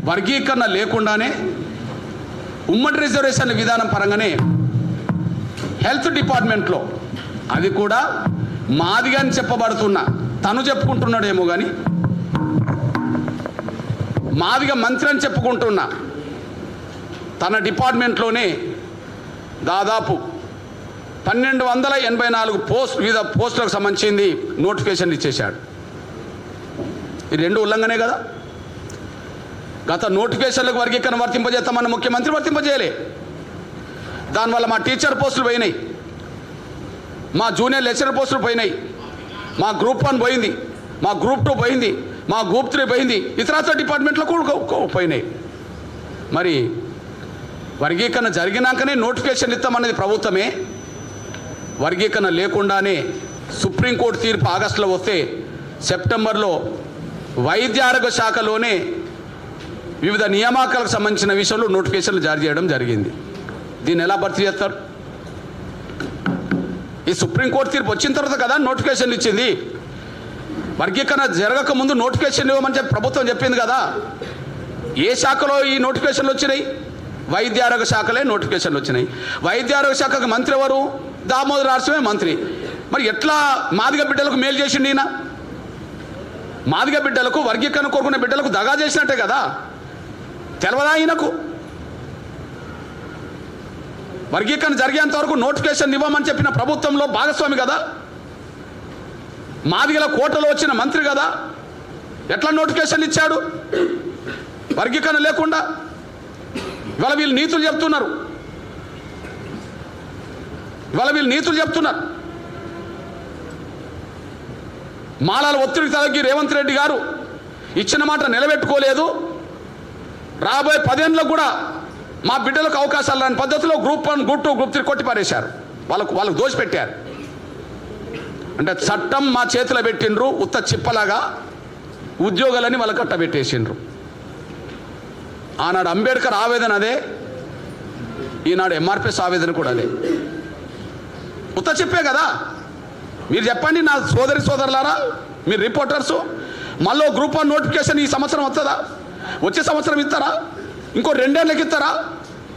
వర్గీకరణ లేకుండానే ఉమ్మడి రిజర్వేషన్ విధానం పరంగానే హెల్త్ డిపార్ట్మెంట్లో, అది కూడా మాదిగా అని చెప్పబడుతున్న తను చెప్పుకుంటున్నాడేమో కానీ మాదిగా మంత్రి అని చెప్పుకుంటున్న తన డిపార్ట్మెంట్లోనే దాదాపు 1284 వివిధ పోస్టులకు సంబంధించింది నోటిఫికేషన్ ఇచ్చేశాడు. ఈ రెండు ఉల్లంఘనే కదా. గత నోటిఫికేషన్లకు వర్గీకరణ వర్తింపజేస్తామన్న ముఖ్యమంత్రి వర్తింపజేయలే. దానివల్ల మా టీచర్ పోస్టులు పోయినాయి, మా జూనియర్ లెక్చరర్ పోస్టులు పోయినాయి, మా గ్రూప్ 1 పోయింది, మా గ్రూప్ 2 పోయింది, మా గ్రూప్ 3 పోయింది, ఇతరత్ర డిపార్ట్మెంట్లో కూడా పోయినాయి. మరి వర్గీకరణ జరిగినాకనే నోటిఫికేషన్ ఇస్తామన్నది ప్రభుత్వమే. వర్గీకరణ లేకుండానే సుప్రీంకోర్టు తీర్పు ఆగస్టులో వస్తే సెప్టెంబర్లో వైద్య ఆరోగ్య శాఖలోనే వివిధ నియామకాలకు సంబంధించిన విషయంలో నోటిఫికేషన్లు జారీ చేయడం జరిగింది. దీన్ని ఎలా భర్తీ చేస్తారు? ఈ సుప్రీంకోర్టు తీర్పు వచ్చిన తర్వాత కదా నోటిఫికేషన్లు ఇచ్చింది. వర్గీకరణ జరగక ముందు నోటిఫికేషన్ ఇవ్వమని చెప్పి ప్రభుత్వం చెప్పింది కదా. ఏ శాఖలో ఈ నోటిఫికేషన్లు వచ్చినాయి? వైద్య ఆరోగ్య శాఖలే నోటిఫికేషన్లు వచ్చినాయి. వైద్య ఆరోగ్య శాఖకు మంత్రి ఎవరు? దామోదర నరసింహే మంత్రి. మరి ఎట్లా మాదిగ బిడ్డలకు మేలు చేసిండి ఈయన? మాదిగ బిడ్డలకు, వర్గీకరణ కోరుకునే బిడ్డలకు దగా చేసినట్టే కదా. తెలవదా ఈయనకు? వర్గీకరణ జరిగేంత వరకు నోటిఫికేషన్ ఇవ్వమని చెప్పిన ప్రభుత్వంలో భాగస్వామి కదా, మాదిగల కోటలో వచ్చిన మంత్రి కదా. ఎట్లా నోటిఫికేషన్ ఇచ్చాడు వర్గీకరణ లేకుండా? ఇవాళ వీళ్ళు నీతులు చెప్తున్నారు, మాలాల ఒత్తిడికి తలగి రేవంత్ రెడ్డి గారు ఇచ్చిన మాట నిలబెట్టుకోలేదు. రాబోయే 10 ఏళ్ళకు కూడా మా బిడ్డలకు అవకాశాలు రాని పద్ధతిలో గ్రూప్ 1, గ్రూప్ 2, గ్రూప్ 3 కొట్టిపారేశారు. వాళ్ళకు దోషిపెట్టారు. అంటే చట్టం మా చేతిలో పెట్టిండ్రు, ఉత్త చిప్పలాగా ఉద్యోగాలని వాళ్ళ కట్టబెట్టేసిండ్రు. ఆనాడు అంబేద్కర్ ఆవేదన అదే, ఈనాడు ఎంఆర్పిఎస్ ఆవేదన కూడా అదే. ఉత్త చెప్పే కదా. మీరు చెప్పండి నా సోదరులారా, మీరు రిపోర్టర్సు, మళ్ళీ గ్రూప్ 1 నోటిఫికేషన్ ఈ సంవత్సరం వస్తుందా? వచ్చే సంవత్సరం ఇస్తారా? ఇంకో 2 ఏళ్ళకి ఇస్తారా?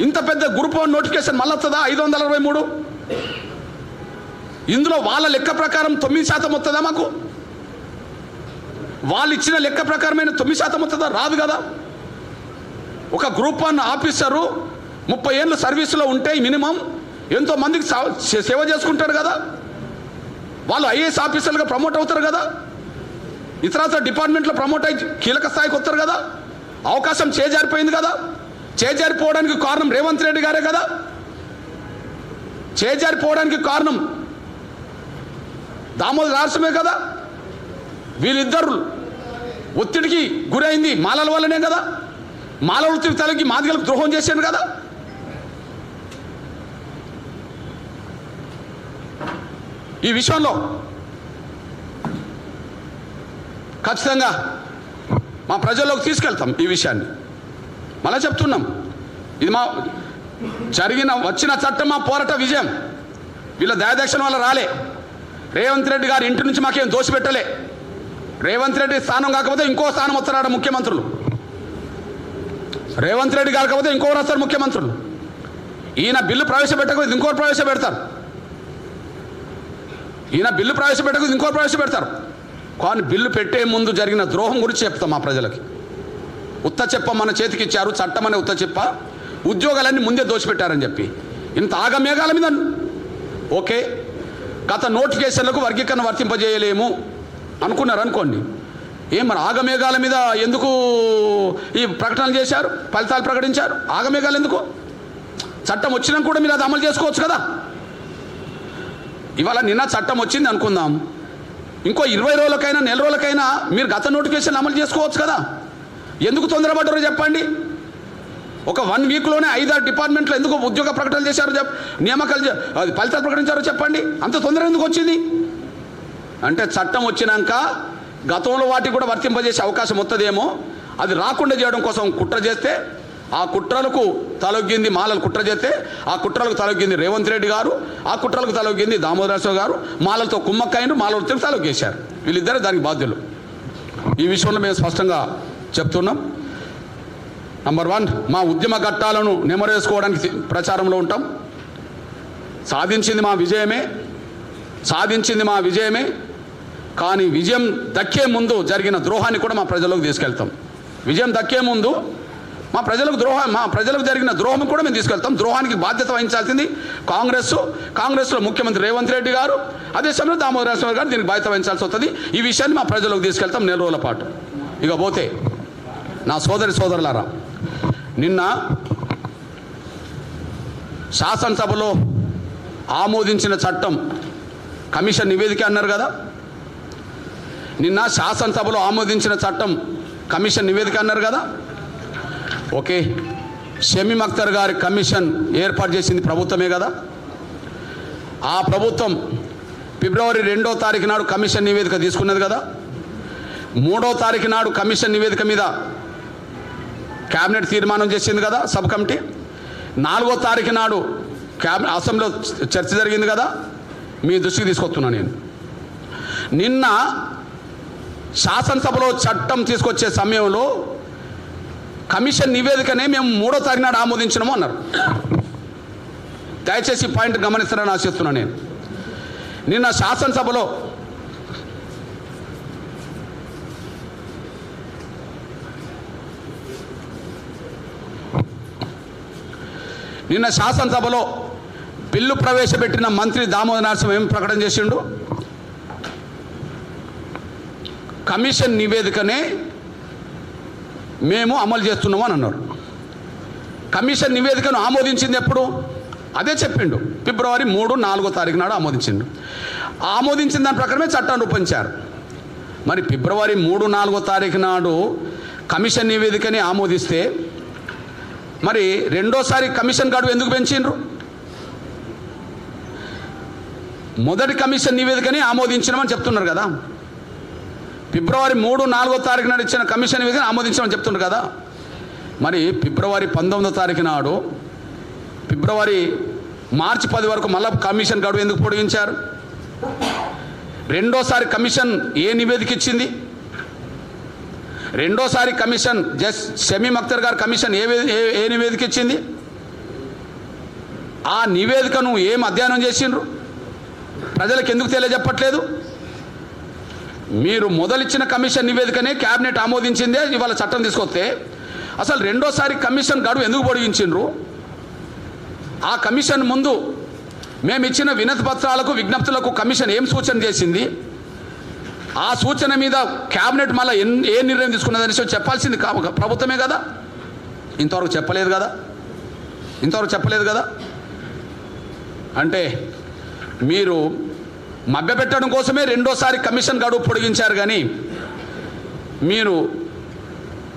ఇంత పెద్ద గ్రూప్ 1 నోటిఫికేషన్ మళ్ళీ వస్తుందా? 523. ఇందులో వాళ్ళ లెక్క ప్రకారం 9% వస్తుందా? మాకు వాళ్ళు ఇచ్చిన లెక్క ప్రకారమైన 9% వస్తుందా? రాదు కదా. ఒక గ్రూప్ 1 ఆఫీసరు 30 ఏళ్ళు సర్వీసులో ఉంటే మినిమం ఎంతో మందికి సేవ చేసుకుంటారు కదా. వాళ్ళు ఐఏఎస్ ఆఫీసర్లుగా ప్రమోట్ అవుతారు కదా, ఇతర డిపార్ట్మెంట్లో ప్రమోట్ అయ్యి కీలక స్థాయికి వస్తారు కదా. అవకాశం చేజారిపోయింది కదా. చేజారిపోవడానికి కారణం రేవంత్ రెడ్డి గారే కదా. చేజారిపోవడానికి కారణం దామోదర నరసింహే కదా. వీళ్ళిద్దరు ఒత్తిడికి గురైంది మాలల వల్లనే కదా. మాల వృత్తికి తలకి మాదిగలకు ద్రోహం చేశాను కదా. ఈ విషయంలో ఖచ్చితంగా మా ప్రజల్లోకి తీసుకెళ్తాం. ఈ విషయాన్ని మళ్ళీ చెప్తున్నాం, ఇది మా వచ్చిన చట్టం మా పోరాట విజయం. వీళ్ళ దయాదక్షిణ వల్ల రాలే. రేవంత్ రెడ్డి గారి ఇంటి నుంచి మాకేం దోషిపెట్టలే. రేవంత్ రెడ్డి స్థానం కాకపోతే ఇంకో స్థానం వస్తున్నాడు ముఖ్యమంత్రులు. రేవంత్ రెడ్డి గారు కాకపోతే ఇంకోరు వస్తారు ముఖ్యమంత్రులు. ఈయన బిల్లు ప్రవేశపెట్టకపోతే ఇంకోరు ప్రవేశపెడతారు. కానీ బిల్లు పెట్టే ముందు జరిగిన ద్రోహం గురించి చెప్తాం మా ప్రజలకి. ఉత్త చెప్ప మన చేతికి ఇచ్చారు, చట్టం అనే ఉత్త చెప్ప, ఉద్యోగాలన్నీ ముందే దోచిపెట్టారని చెప్పి ఇంత ఆగమేఘాల మీద ఓకే, గత నోటిఫికేషన్లకు వర్గీకరణ వర్తింపజేయలేము అనుకున్నారు అనుకోండి. మరి ఆగమేఘాల మీద ఎందుకు ఈ ప్రకటనలు చేశారు, ఫలితాలు ప్రకటించారు? ఆగమేఘాలు ఎందుకు? చట్టం వచ్చినా కూడా మీరు అది అమలు చేసుకోవచ్చు కదా. ఇవాళ నిన్న చట్టం వచ్చింది అనుకుందాం, ఇంకో 20 రోజులకైనా నెల రోజులకైనా మీరు గత నోటిఫికేషన్ అమలు చేసుకోవచ్చు కదా. ఎందుకు తొందరపడ్డారో చెప్పండి. ఒక 1 వీక్లోనే 5-6 డిపార్ట్మెంట్లో ఎందుకు ఉద్యోగ ప్రకటనలు చేశారో నియామకాలు అది ఫలితాలు ప్రకటించారో చెప్పండి. అంత తొందర ఎందుకు వచ్చింది? అంటే చట్టం వచ్చినాక గతంలో వాటికి కూడా వర్తింపజేసే అవకాశం వస్తుందేమో, అది రాకుండా చేయడం కోసం కుట్ర చేస్తే, ఆ కుట్రలకు తలొగ్గింది మాలలు కుట్ర చేస్తే, ఆ కుట్రలకు తలొగ్గింది రేవంత్ రెడ్డి గారు, ఆ కుట్రలకు తలొగ్గింది దామోదరరావు గారు. మాలలతో కుమ్మక్కైండు, మాలలతో తలొగ్గేశారు. వీళ్ళిద్దరే దానికి బాధ్యులు. ఈ విషయంలో మేము స్పష్టంగా చెప్తున్నాం. నంబర్ 1, మా ఉద్యమ ఘట్టాలను నెమరేసుకోవడానికి ప్రచారంలో ఉంటాం. సాధించింది మా విజయమే. కానీ విజయం దక్కే ముందు జరిగిన ద్రోహాన్ని కూడా మా ప్రజలకు తీసుకెళ్తాం. విజయం దక్కే ముందు మా ప్రజలకు జరిగిన ద్రోహం కూడా మేము తీసుకెళ్తాం. ద్రోహానికి బాధ్యత వహించాల్సింది కాంగ్రెస్లో ముఖ్యమంత్రి రేవంత్ రెడ్డి గారు, అదే సమయంలో దామోదరరావు గారు దీనికి బాధ్యత వహించాల్సి వస్తుంది. ఈ విషయాన్ని మా ప్రజలకు తీసుకెళ్తాం 4 రోజుల పాటు. ఇక పోతే నా సోదరులారా, నిన్న శాసనసభలో ఆమోదించిన చట్టం కమిషన్ నివేదిక అన్నారు కదా. నిన్న శాసనసభలో ఆమోదించిన చట్టం కమిషన్ నివేదిక అన్నారు కదా. ఓకే, షమీమ్ అఖ్తర్ గారి కమిషన్ ఏర్పాటు చేసింది ప్రభుత్వమే కదా. ఆ ప్రభుత్వం ఫిబ్రవరి 2వ తారీఖు నాడు కమిషన్ నివేదిక తీసుకున్నది కదా. 3వ తారీఖు నాడు కమిషన్ నివేదిక మీద క్యాబినెట్ తీర్మానం చేసింది కదా సబ్ కమిటీ. 4వ తారీఖు నాడు అసెంబ్లీలో చర్చ జరిగింది కదా. మీ దృష్టికి తీసుకొస్తున్నా నేను. నిన్న శాసనసభలో చట్టం తీసుకొచ్చే సమయంలో కమిషన్ నివేదికనే మేము 3వ తారీఖు నాడు ఆమోదించినాము అన్నారు. దయచేసి పాయింట్ గమనిస్తారని ఆశిస్తున్నాను నేను. నిన్న శాసనసభలో బిల్లు ప్రవేశపెట్టిన మంత్రి దామోదర నరసింహ ఏం ప్రకటన చేసిండు? కమిషన్ నివేదికనే మేము అమలు చేస్తున్నాము అని అన్నారు. కమిషన్ నివేదికను ఆమోదించింది ఎప్పుడు? అదే చెప్పిండు, ఫిబ్రవరి 3, 4వ తారీఖు నాడు ఆమోదించిండు. ఆమోదించిన దాని ప్రకారమే చట్టాన్ని రూపొందించారు. మరి ఫిబ్రవరి 3, 4వ తారీఖు నాడు కమిషన్ నివేదికని ఆమోదిస్తే మరి రెండోసారి కమిషన్ గడువు ఎందుకు పెంచిండ్రు? మొదటి కమిషన్ నివేదికని ఆమోదించినామని చెప్తున్నారు కదా. ఫిబ్రవరి 3, 4వ తారీఖు నాడు ఇచ్చిన కమిషన్ నివేదికని ఆమోదించామని చెప్తున్నారు కదా. మరి ఫిబ్రవరి 19వ తారీఖు నాడు మార్చి 10 వరకు మళ్ళీ కమిషన్ గడువు ఎందుకు పొడిగించారు? రెండోసారి కమిషన్ ఏ నివేదిక ఇచ్చింది? రెండోసారి కమిషన్ షమీమ్ అఖ్తర్ గారు కమిషన్ ఏ నివేదిక ఇచ్చింది? ఆ నివేదికను ఏం అధ్యయనం చేసిండ్రు? ప్రజలకు ఎందుకు తెలియజెప్పట్లేదు? మీరు మొదలిచ్చిన కమిషన్ నివేదికనే క్యాబినెట్ ఆమోదించిందే ఇవాళ చట్టం తీసుకొస్తే అసలు రెండోసారి కమిషన్ గడువు ఎందుకు పొడిగించిండ్రు? ఆ కమిషన్ ముందు మేము ఇచ్చిన వినతి పత్రాలకు విజ్ఞప్తులకు కమిషన్ ఏం సూచన చేసింది? ఆ సూచన మీద క్యాబినెట్ మళ్ళీ ఏ నిర్ణయం తీసుకున్నదని చెప్పాల్సింది ప్రభుత్వమే కదా. ఇంతవరకు చెప్పలేదు కదా. అంటే మీరు మభ్యపెట్టడం కోసమే రెండోసారి కమిషన్ గడువు పొడిగించారు. కానీ మీరు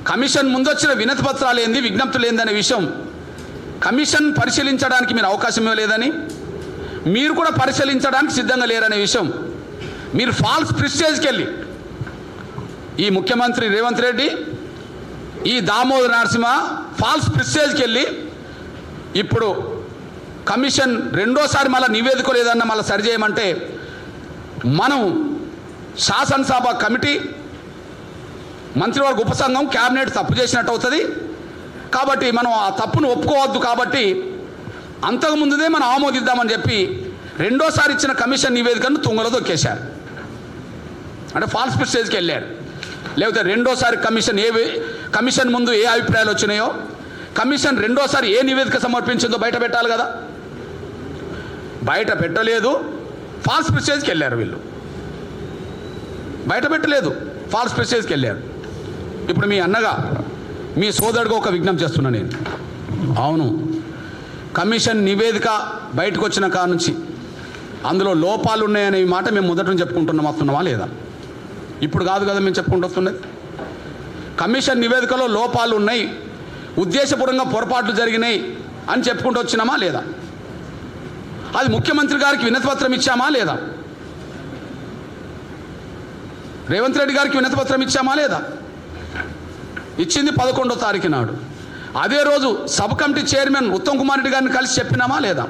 కమిషన్ ముందొచ్చిన వినతి పత్రాలు ఏంది, విజ్ఞప్తులు ఏందనే విషయం కమిషన్ పరిశీలించడానికి మీరు అవకాశం ఇవ్వలేదని, మీరు కూడా పరిశీలించడానికి సిద్ధంగా లేరనే విషయం మీరు ఫాల్స్ ప్రిస్టేజ్కి వెళ్ళి ఈ ముఖ్యమంత్రి రేవంత్ రెడ్డి, ఈ దామోదర నరసింహ ఫాల్స్ ప్రిస్టేజ్కి వెళ్ళి ఇప్పుడు కమిషన్ రెండోసారి మళ్ళీ నివేదిక లేదన్న మళ్ళీ సరిచేయమంటే మనం శాసనసభ కమిటీ, మంత్రివర్గ ఉపసంఘం, క్యాబినెట్ తప్పు చేసినట్టు అవుతుంది. కాబట్టి మనం ఆ తప్పును ఒప్పుకోవద్దు. కాబట్టి అంతకుముందుదే మనం ఆమోదిద్దామని చెప్పి రెండోసారి ఇచ్చిన కమిషన్ నివేదికను తుంగలో దొక్కేశారు. అంటే ఫాల్స్ ప్రెస్టేజ్కి వెళ్ళారు. లేకపోతే రెండోసారి కమిషన్ ముందు ఏ అభిప్రాయాలు వచ్చినాయో, కమిషన్ రెండోసారి ఏ నివేదిక సమర్పించిందో బయట పెట్టాలి కదా. బయట పెట్టలేదు, ఫాల్స్ ప్రెస్టేజ్కి వెళ్ళారు వీళ్ళు. బయట పెట్టలేదు, ఫాల్స్ ప్రెస్టేజ్కి వెళ్ళారు. ఇప్పుడు మీ అన్నగా, మీ సోదరుడిగా ఒక విజ్ఞప్తి చేస్తున్నా నేను. అవును, కమిషన్ నివేదిక బయటకు వచ్చిన కాడ నుంచి అందులో లోపాలు ఉన్నాయనే మాట మేము మొదటి నుంచి వస్తున్నామా లేదా? ఇప్పుడు కాదు కదా మేము చెప్పుకుంటూ వస్తున్నది. కమిషన్ నివేదికలో లోపాలు ఉన్నాయి, ఉద్దేశపూర్వకంగా పొరపాట్లు జరిగినాయి అని చెప్పుకుంటూ వచ్చినామా లేదా? అది ముఖ్యమంత్రి గారికి వినతిపత్రం ఇచ్చామా లేదా? రేవంత్ రెడ్డి గారికి వినతిపత్రం ఇచ్చామా లేదా? ఇచ్చింది 11వ తారీఖు నాడు. అదే రోజు sub committee chairman Uttam Kumar Reddy గారిని కలిసి చెప్పినామా లేదా?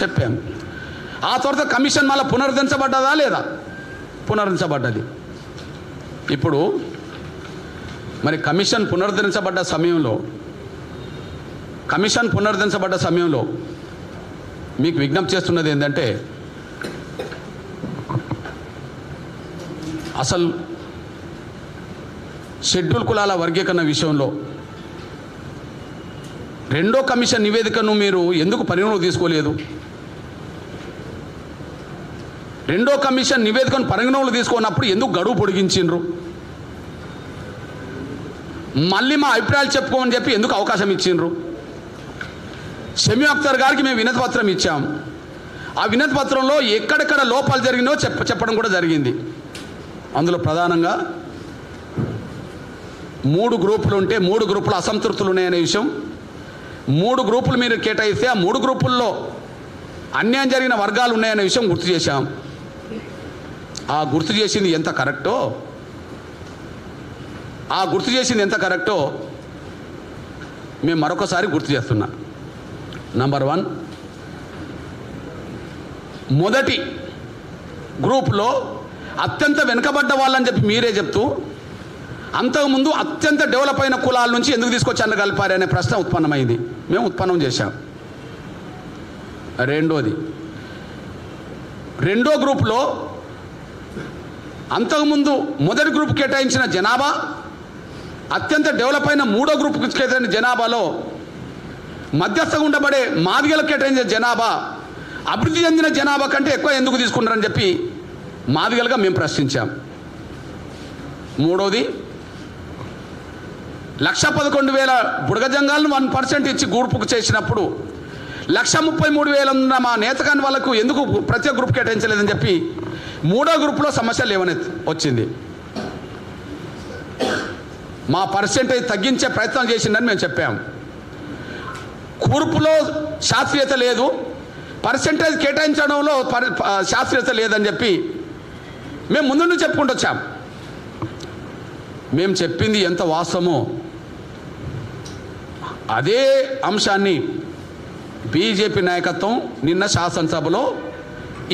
చెప్పాము. ఆ తర్వాత కమిషన్ మళ్ళీ పునరుద్ధరించబడ్డదా లేదా? పునరుద్ధరించబడ్డది. ఇప్పుడు మరి కమిషన్ పునరుద్ధరించబడ్డ సమయంలో మీకు విజ్ఞప్తి చేస్తున్నది ఏంటంటే, అసలు షెడ్యూల్ కులాల వర్గీకరణ విషయంలో రెండో కమిషన్ నివేదికను మీరు ఎందుకు పరిగణలోకి తీసుకోలేదు? రెండో కమిషన్ నివేదికను పరిగణలోకి తీసుకున్నప్పుడు ఎందుకు గడువు పొడిగించిండ్రు? మళ్ళీ మా అభిప్రాయాలు చెప్పుకోమని చెప్పి ఎందుకు అవకాశం ఇచ్చిండ్రు? షమీ అఖ్తర్ గారికి మేము వినతి పత్రం ఇచ్చాం. ఆ వినతి పత్రంలో ఎక్కడెక్కడ లోపాలు జరిగినాయో చెప్పడం కూడా జరిగింది. అందులో ప్రధానంగా 3 గ్రూపులు ఉంటే 3 గ్రూపుల అసంతృప్తులు ఉన్నాయనే విషయం, 3 గ్రూపులు మీరు కేటాయిస్తే ఆ 3 గ్రూపుల్లో అన్యాయం జరిగిన వర్గాలు ఉన్నాయనే విషయం గుర్తు చేశాం. ఆ గుర్తు చేసింది ఎంత కరెక్టో మేము మరొకసారి గుర్తు చేస్తున్నా. నంబర్ 1, మొదటి గ్రూప్లో అత్యంత వెనుకబడ్డ వాళ్ళని చెప్పి మీరే చెప్తూ, అంతకుముందు అత్యంత డెవలప్ అయిన కులాల నుంచి ఎందుకు తీసుకొచ్చి అన్నగలిపారు అనే ప్రశ్న ఉత్పన్నమైంది. మేము ఉత్పన్నం చేశాం. రెండో గ్రూప్లో అంతకుముందు మొదటి గ్రూప్ కేటాయించిన జనాభా, అత్యంత డెవలప్ అయిన 3వ గ్రూప్ కేటాయించిన జనాభాలో మధ్యస్థంగా ఉండబడే మాదిగలకు కేటాయించిన జనాభా అభివృద్ధి చెందిన జనాభా కంటే ఎక్కువ ఎందుకు తీసుకుంటారని చెప్పి మాదిగలుగా మేము ప్రశ్నించాం. మూడోది, 1,11,000 బుడగ జంగాలను 1% ఇచ్చి గ్రూపుకు చేసినప్పుడు 1,33,000 ఉన్న మా నేతకాని వాళ్ళకు ఎందుకు ప్రత్యేక గ్రూప్ కేటాయించలేదని చెప్పి 3వ గ్రూప్లో సమస్యలు వచ్చింది. మా పర్సెంటేజ్ తగ్గించే ప్రయత్నం చేసిందని మేము చెప్పాము. కూర్పులో శాస్త్రీయత లేదు, పర్సెంటేజ్ కేటాయించడంలో శాస్త్రీయత లేదని చెప్పి మేము ముందు నుంచి చెప్పుకుంటూ వచ్చాం. మేము చెప్పింది ఎంత వాస్తవమో అదే అంశాన్ని బీజేపీ నాయకత్వం నిన్న శాసనసభలో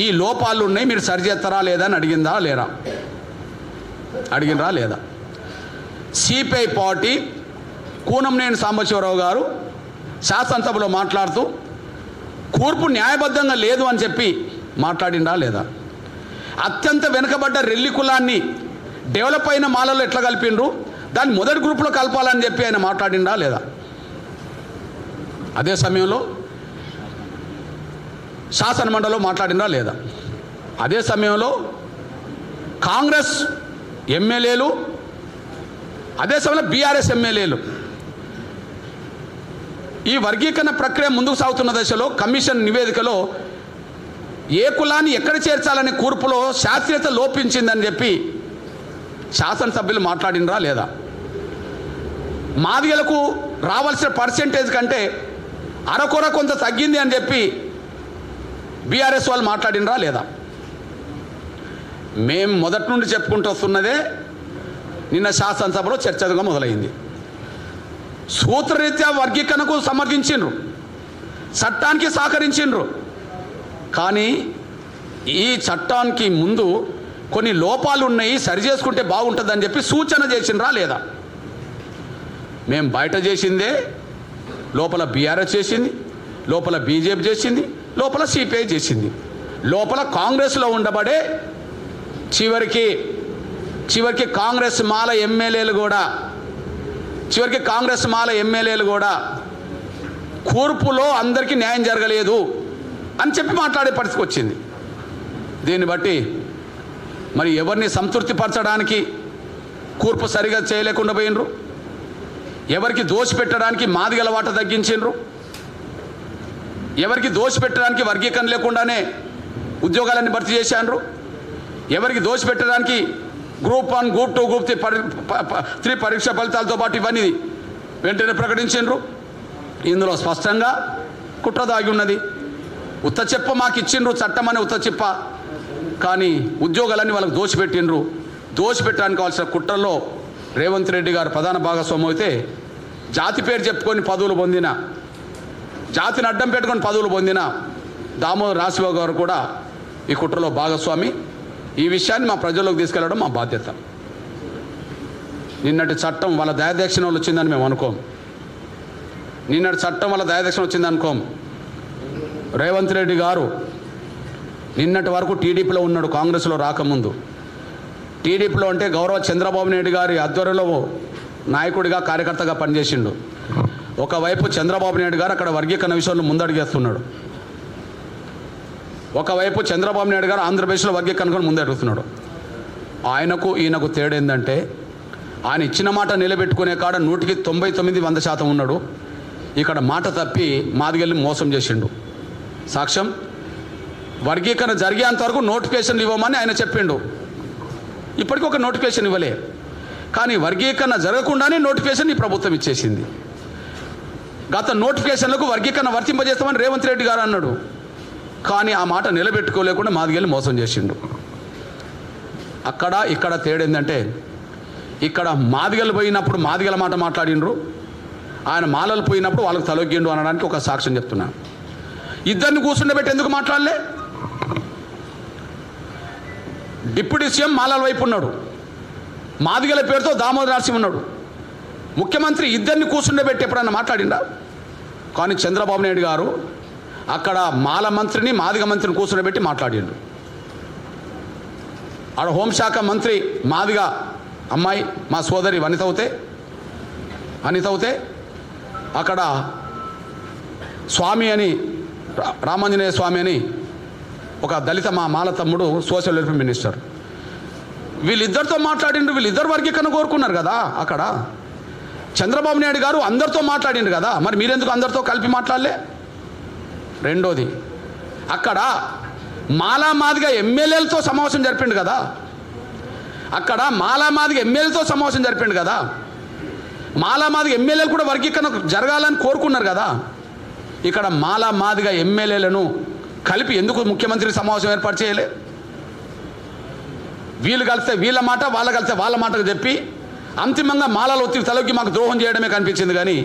ఈ లోపాలు ఉన్నాయి, మీరు సరిచేస్తారా లేదా అని అడిగినరా లేదా? సిపిఐ పార్టీ కూనంనేని సాంబశివరావు గారు శాసనసభలో మాట్లాడుతూ కూర్పు న్యాయబద్ధంగా లేదు అని చెప్పి మాట్లాడిందా లేదా? అత్యంత వెనుకబడ్డ రెల్లి కులాన్ని డెవలప్ అయిన మాలలో ఎట్లా కలిపిండ్రు, దాన్ని మొదటి గ్రూప్లో కలపాలని చెప్పి ఆయన మాట్లాడిందా లేదా? అదే సమయంలో శాసనమండలిలో మాట్లాడిందా లేదా? అదే సమయంలో కాంగ్రెస్ ఎమ్మెల్యేలు, అదే సమయంలో బీఆర్ఎస్ ఎమ్మెల్యేలు ఈ వర్గీకరణ ప్రక్రియ ముందుకు సాగుతున్న దశలో కమిషన్ నివేదికలో ఏ కులాన్ని ఎక్కడ చేర్చాలనే కూర్పులో శాస్త్రీయత లోపించిందని చెప్పి శాసనసభ్యులు మాట్లాడినరా లేదా? మాదిగలకు రావాల్సిన పర్సెంటేజ్ కంటే అరకొర కొంత తగ్గింది అని చెప్పి బీఆర్ఎస్ వాళ్ళు మాట్లాడినరా లేదా? మేము మొదటి నుండి చెప్పుకుంటూ వస్తున్నదే నిన్న శాసనసభలో చర్చగా మొదలైంది. సూత్రరీత్యా వర్గీకరణకు సమర్థించిండ్రు, చట్టానికి సహకరించిండ్రు. కానీ ఈ చట్టానికి ముందు కొన్ని లోపాలు ఉన్నాయి, సరి చేసుకుంటే బాగుంటుందని చెప్పి సూచన చేసిండ్రా లేదా? మేము బయట చేసిందే లోపల బీఆర్ఎస్ చేసింది, లోపల బీజేపీ చేసింది, లోపల సిపిఐ చేసింది, లోపల కాంగ్రెస్లో ఉండబడే చివరికి చివరికి కాంగ్రెస్ మాల ఎమ్మెల్యేలు కూడా కూర్పులో అందరికీ న్యాయం జరగలేదు అని చెప్పి మాట్లాడే పరిస్థితికి వచ్చింది. దీన్ని బట్టి మరి ఎవరిని సంతృప్తిపరచడానికి కూర్పు సరిగా చేయలేకుండా పోయినరు, ఎవరికి దోషి పెట్టడానికి మాదిగల వాట తగ్గించిండ్రు, ఎవరికి దోషి పెట్టడానికి వర్గీకరణ లేకుండానే ఉద్యోగాలన్నీ భర్తీ చేశాండ్రు, ఎవరికి దోషి పెట్టడానికి గ్రూప్ 1, గ్రూప్ 2, గ్రూప్ 3 పరీక్ష ఫలితాలతో పాటు ఇవన్నీ వెంటనే ప్రకటించిండ్రు. ఇందులో స్పష్టంగా కుట్ర దాగి ఉన్నది. ఉత్త చెప్ప మాకు ఇచ్చిండ్రు, చట్టం అనే ఉత్త చెప్ప, కానీ ఉద్యోగాలన్నీ వాళ్ళకు దోషిపెట్టిండ్రు. దోషిపెట్టడానికి కావాల్సిన కుట్రలో రేవంత్ రెడ్డి గారు ప్రధాన భాగస్వామి అయితే జాతి పేరు చెప్పుకొని పదవులు పొందిన, జాతిని అడ్డం పెట్టుకొని పదవులు పొందిన దామోదర్ రాజశేఖర్ గారు కూడా ఈ కుట్రలో భాగస్వామి. ఈ విషయాన్ని మా ప్రజల్లోకి తీసుకెళ్లడం మా బాధ్యత. నిన్నటి చట్టం వాళ్ళ దయాదక్షిణ వచ్చిందని మేము అనుకోం. నిన్నటి చట్టం వాళ్ళ దయాదక్షిణ వచ్చింది అనుకోం. రేవంత్ రెడ్డి గారు నిన్నటి వరకు టీడీపీలో ఉన్నాడు, కాంగ్రెస్లో రాకముందు. టీడీపీలో అంటే గౌరవ చంద్రబాబు నాయుడు గారి ఆధ్వర్యంలో నాయకుడిగా కార్యకర్తగా పనిచేసిండు. ఒకవైపు చంద్రబాబు నాయుడు గారు అక్కడ వర్గీకరణ విషయంలో ముందడుగేస్తున్నాడు, ఒకవైపు చంద్రబాబు నాయుడు గారు ఆంధ్రప్రదేశ్లో వర్గీకరణ ముందడుగుతున్నాడు. ఆయనకు ఈయనకు తేడా ఏంటంటే ఆయన ఇచ్చిన మాట నిలబెట్టుకునే కాడ 99% ఉన్నాడు. ఇక్కడ మాట తప్పి మాదిగల్ని మోసం చేసిండు. సాక్ష్యం, వర్గీకరణ జరిగేంత వరకు నోటిఫికేషన్లు ఇవ్వమని ఆయన చెప్పిండు. ఇప్పటికీ ఒక నోటిఫికేషన్ ఇవ్వలే, కానీ వర్గీకరణ జరగకుండానే నోటిఫికేషన్ ఈ ప్రభుత్వం ఇచ్చేసింది. గత నోటిఫికేషన్లకు వర్గీకరణ వర్తింపజేస్తామని రేవంత్ రెడ్డి గారు అన్నాడు, కానీ ఆ మాట నిలబెట్టుకోలేకుండా మాదిగల్ని మోసం చేసిండు. అక్కడ ఇక్కడ తేడా ఏంటంటే ఇక్కడ మాదిగలు పోయినప్పుడు మాదిగల మాట మాట్లాడిండ్రు, ఆయన మాలలు పోయినప్పుడు వాళ్ళకి తలొగ్గిండు అనడానికి ఒక సాక్ష్యం చెప్తున్నా. ఇద్దరిని కూర్చుండబెట్టి ఎందుకు మాట్లాడలే? డిప్యూటీ సీఎం మాలల వైపు ఉన్నాడు, మాదిగల పేరుతో దామోదర్ రాసి ఉన్నాడు. ముఖ్యమంత్రి ఇద్దరిని కూర్చుండబెట్టి ఎప్పుడన్నా మాట్లాడిండా? కానీ చంద్రబాబు నాయుడు గారు అక్కడ మాల మంత్రిని మాదిగ మంత్రిని కూర్చుండబెట్టి మాట్లాడిండు. ఆడ హోంశాఖ మంత్రి మాదిగ అమ్మాయి మా సోదరి అనిత అవుతే అక్కడ స్వామి అని రామాంజనేయ స్వామి అని ఒక దళిత మా మాల తమ్ముడు సోషల్ వెల్ఫేర్ మినిస్టర్. వీళ్ళిద్దరితో మాట్లాడిండ్రు, వీళ్ళిద్దరు వర్గీకరణ కోరుకున్నారు కదా. అక్కడ చంద్రబాబు నాయుడు గారు అందరితో మాట్లాడిండు కదా, మరి మీరెందుకు అందరితో కలిపి మాట్లాడలే? రెండోది, అక్కడ మాలా మాదిగ ఎమ్మెల్యేలతో సమావేశం జరిపిండు కదా, అక్కడ మాలా మాదిగ ఎమ్మెల్యేలతో సమావేశం జరిపిండు కదా. మాలా మాదిగ ఎమ్మెల్యేలు కూడా వర్గీకరణ జరగాలని కోరుకున్నారు కదా. ఇక్కడ మాలా మాదిగ ఎమ్మెల్యేలను కలిపి ఎందుకు ముఖ్యమంత్రి సమావేశం ఏర్పాటు చేయలే? వీళ్ళు కలిస్తే వీళ్ళ మాట, వాళ్ళు కలిస్తే వాళ్ళ మాటకు చెప్పి అంతిమంగా మాలల ఒత్తిడి తలొగ్గి మాకు ద్రోహం చేయడమే కనిపించింది. కానీ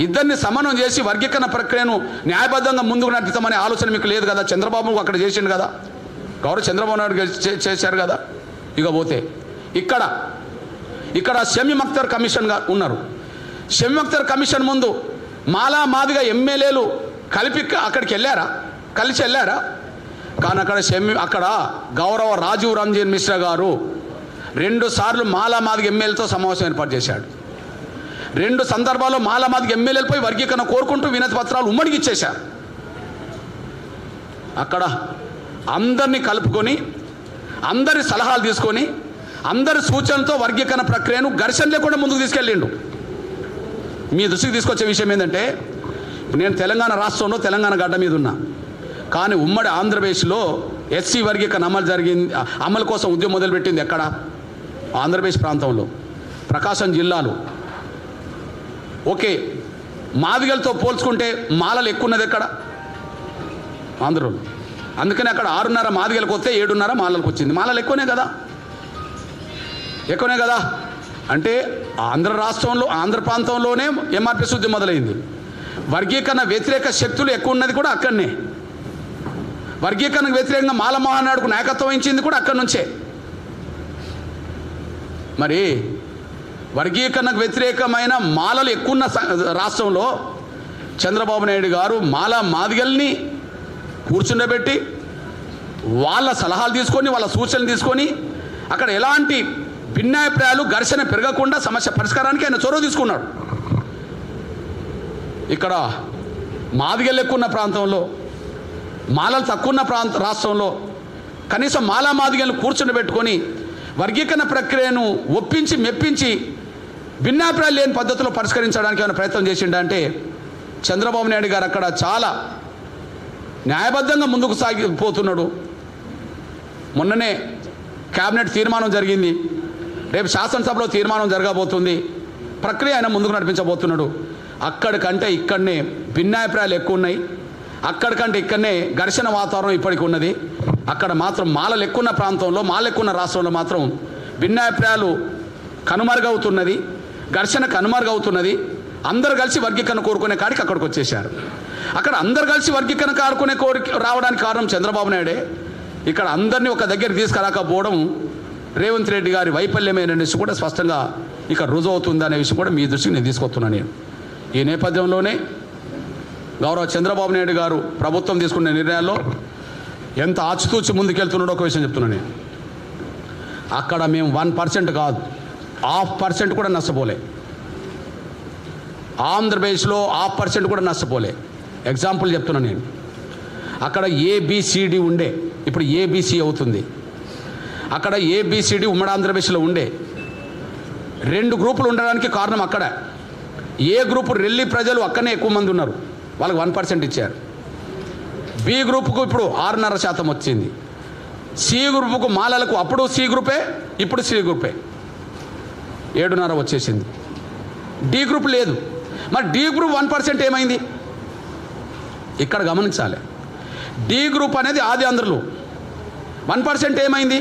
ఇద్దరిని సమన్వయం చేసి వర్గీకరణ ప్రక్రియను న్యాయబద్ధంగా ముందుకు నడుపుతామనే ఆలోచన మీకు లేదు కదా. చంద్రబాబు అక్కడ చేసిండు కదా, గౌరవ చంద్రబాబు నాయుడు చేశారు కదా. ఇక పోతే ఇక్కడ షమీమ్ అఖ్తర్ కమిషన్ ఉన్నారు. షమీమ్ అఖ్తర్ కమిషన్ ముందు మాలా మాదిగా ఎమ్మెల్యేలు కలిపి అక్కడికి కలిసి వెళ్ళారా? కానీ అక్కడ గౌరవ రాజీవ్ రంజన్ మిశ్రా గారు 2 సార్లు మాలా మాదిగ ఎమ్మెల్యేలతో సమావేశం ఏర్పాటు చేశాడు. 2 సందర్భాల్లో మాలా మాదిగ ఎమ్మెల్యేలపై వర్గీకరణ కోరుకుంటూ వినతి పత్రాలు ఉమ్మడికి ఇచ్చేశారు. అక్కడ అందరినీ కలుపుకొని, అందరి సలహాలు తీసుకొని, అందరి సూచనలతో వర్గీకరణ ప్రక్రియను ఘర్షణ లేకుండా ముందుకు తీసుకెళ్ళిండు. మీ దృష్టికి తీసుకొచ్చే విషయం ఏంటంటే, నేను తెలంగాణ రాష్ట్రంలో తెలంగాణ గడ్డ మీద ఉన్నా, కానీ ఉమ్మడి ఆంధ్రప్రదేశ్లో ఎస్సీ వర్గీకరణ అమలు కోసం ఉద్యమం మొదలుపెట్టింది ఎక్కడ? ఆంధ్రప్రదేశ్ ప్రాంతంలో, ప్రకాశం జిల్లాలో. ఓకే, మాదిగలతో పోల్చుకుంటే మాలలు ఎక్కువ ఉన్నది ఎక్కడ? ఆంధ్రలో. అందుకని అక్కడ 6.5 మాదిగలకు వస్తే 7.5 మాలలకు వచ్చింది. మాలలు ఎక్కువనే కదా. అంటే ఆంధ్ర రాష్ట్రంలో, ఆంధ్ర ప్రాంతంలోనే ఎంఆర్పీఎస్ ఉద్యమం మొదలైంది. వర్గీకరణ వ్యతిరేక శక్తులు ఎక్కువ ఉన్నది కూడా అక్కడనే. వర్గీకరణకు వ్యతిరేకంగా మాల మహానాడుకు నాయకత్వం వహించింది కూడా అక్కడి నుంచే. మరి వర్గీకరణకు వ్యతిరేకమైన మాలలు ఎక్కువ రాష్ట్రంలో చంద్రబాబు నాయుడు గారు మాదిగల్ని కూర్చుండబెట్టి వాళ్ళ సలహాలు తీసుకొని, వాళ్ళ సూచనలు తీసుకొని, అక్కడ ఎలాంటి భిన్నాభిప్రాయాలు ఘర్షణ పెరగకుండా సమస్య పరిష్కారానికి ఆయన చొరవ తీసుకున్నాడు. ఇక్కడ మాదిగలు ఎక్కువ ఉన్న ప్రాంతంలో, మాలలు తక్కువ ఉన్న రాష్ట్రంలో కనీసం మాలా మాదిగలను కూర్చుని పెట్టుకొని వర్గీకరణ ప్రక్రియను ఒప్పించి మెప్పించి భిన్నాభిప్రాయాలు లేని పద్ధతిలో పరిష్కరించడానికి ఏమైనా ప్రయత్నం చేసిండంటే చంద్రబాబు నాయుడు గారు అక్కడ చాలా న్యాయబద్ధంగా ముందుకు సాగిపోతున్నాడు. మొన్ననే కేబినెట్ తీర్మానం జరిగింది, రేపు శాసనసభలో తీర్మానం జరగబోతుంది, ప్రక్రియ ఆయన ముందుకు నడిపించబోతున్నాడు. అక్కడికంటే ఇక్కడనే భిన్నాభిప్రాయాలు ఎక్కువ ఉన్నాయి, అక్కడికంటే ఇక్కడనే ఘర్షణ వాతావరణం ఇప్పటికి ఉన్నది. అక్కడ మాత్రం మాలలు ఎక్కువ ప్రాంతంలో, మాలలు ఎక్కువ రాష్ట్రంలో మాత్రం భిన్నాభిప్రాయాలు కనుమరుగవుతున్నది, ఘర్షణ కనుమరుగవుతున్నది. అందరు కలిసి వర్గీకరణ కోరుకునే కాడికి అక్కడికి వచ్చేసారు. అక్కడ అందరు కలిసి వర్గీకరణ కోరుకునే రావడానికి కారణం చంద్రబాబు నాయుడే. ఇక్కడ అందరినీ ఒక దగ్గరికి తీసుకురాకపోవడం రేవంత్ రెడ్డి గారి వైఫల్యమైన విషయం కూడా స్పష్టంగా ఇక్కడ రుజువు అవుతుంది అనే విషయం కూడా మీ దృష్టికి నేను తీసుకొస్తున్నాను. నేను ఈ నేపథ్యంలోనే గౌరవ చంద్రబాబు నాయుడు గారు ప్రభుత్వం తీసుకునే నిర్ణయాల్లో ఎంత ఆచితూచి ముందుకెళ్తున్నాడో ఒక విషయం చెప్తున్నాను నేను. అక్కడ మేము 1% కాదు, 0.5% కూడా నష్టపోలే. ఆంధ్రప్రదేశ్లో 0.5% కూడా నష్టపోలే. ఎగ్జాంపుల్ చెప్తున్నాను నేను. అక్కడ ABCD ఉండే, ఇప్పుడు ABC అవుతుంది. అక్కడ ABCD ఉమ్మడి ఆంధ్రప్రదేశ్లో ఉండే 2 గ్రూపులు ఉండడానికి కారణం అక్కడ ఏ గ్రూపు రెల్లి ప్రజలు అక్కడనే ఎక్కువ మంది ఉన్నారు, వాళ్ళకి 1% ఇచ్చారు. B గ్రూపుకు ఇప్పుడు 6.5% వచ్చింది. C గ్రూపుకు మాలలకు అప్పుడు C గ్రూపే, ఇప్పుడు C గ్రూపే 7.5 వచ్చేసింది. D గ్రూప్ లేదు. మరి D గ్రూప్ 1% ఏమైంది ఇక్కడ గమనించాలి. D గ్రూప్ అనేది ఆది ఆంధ్రలో 1% ఏమైంది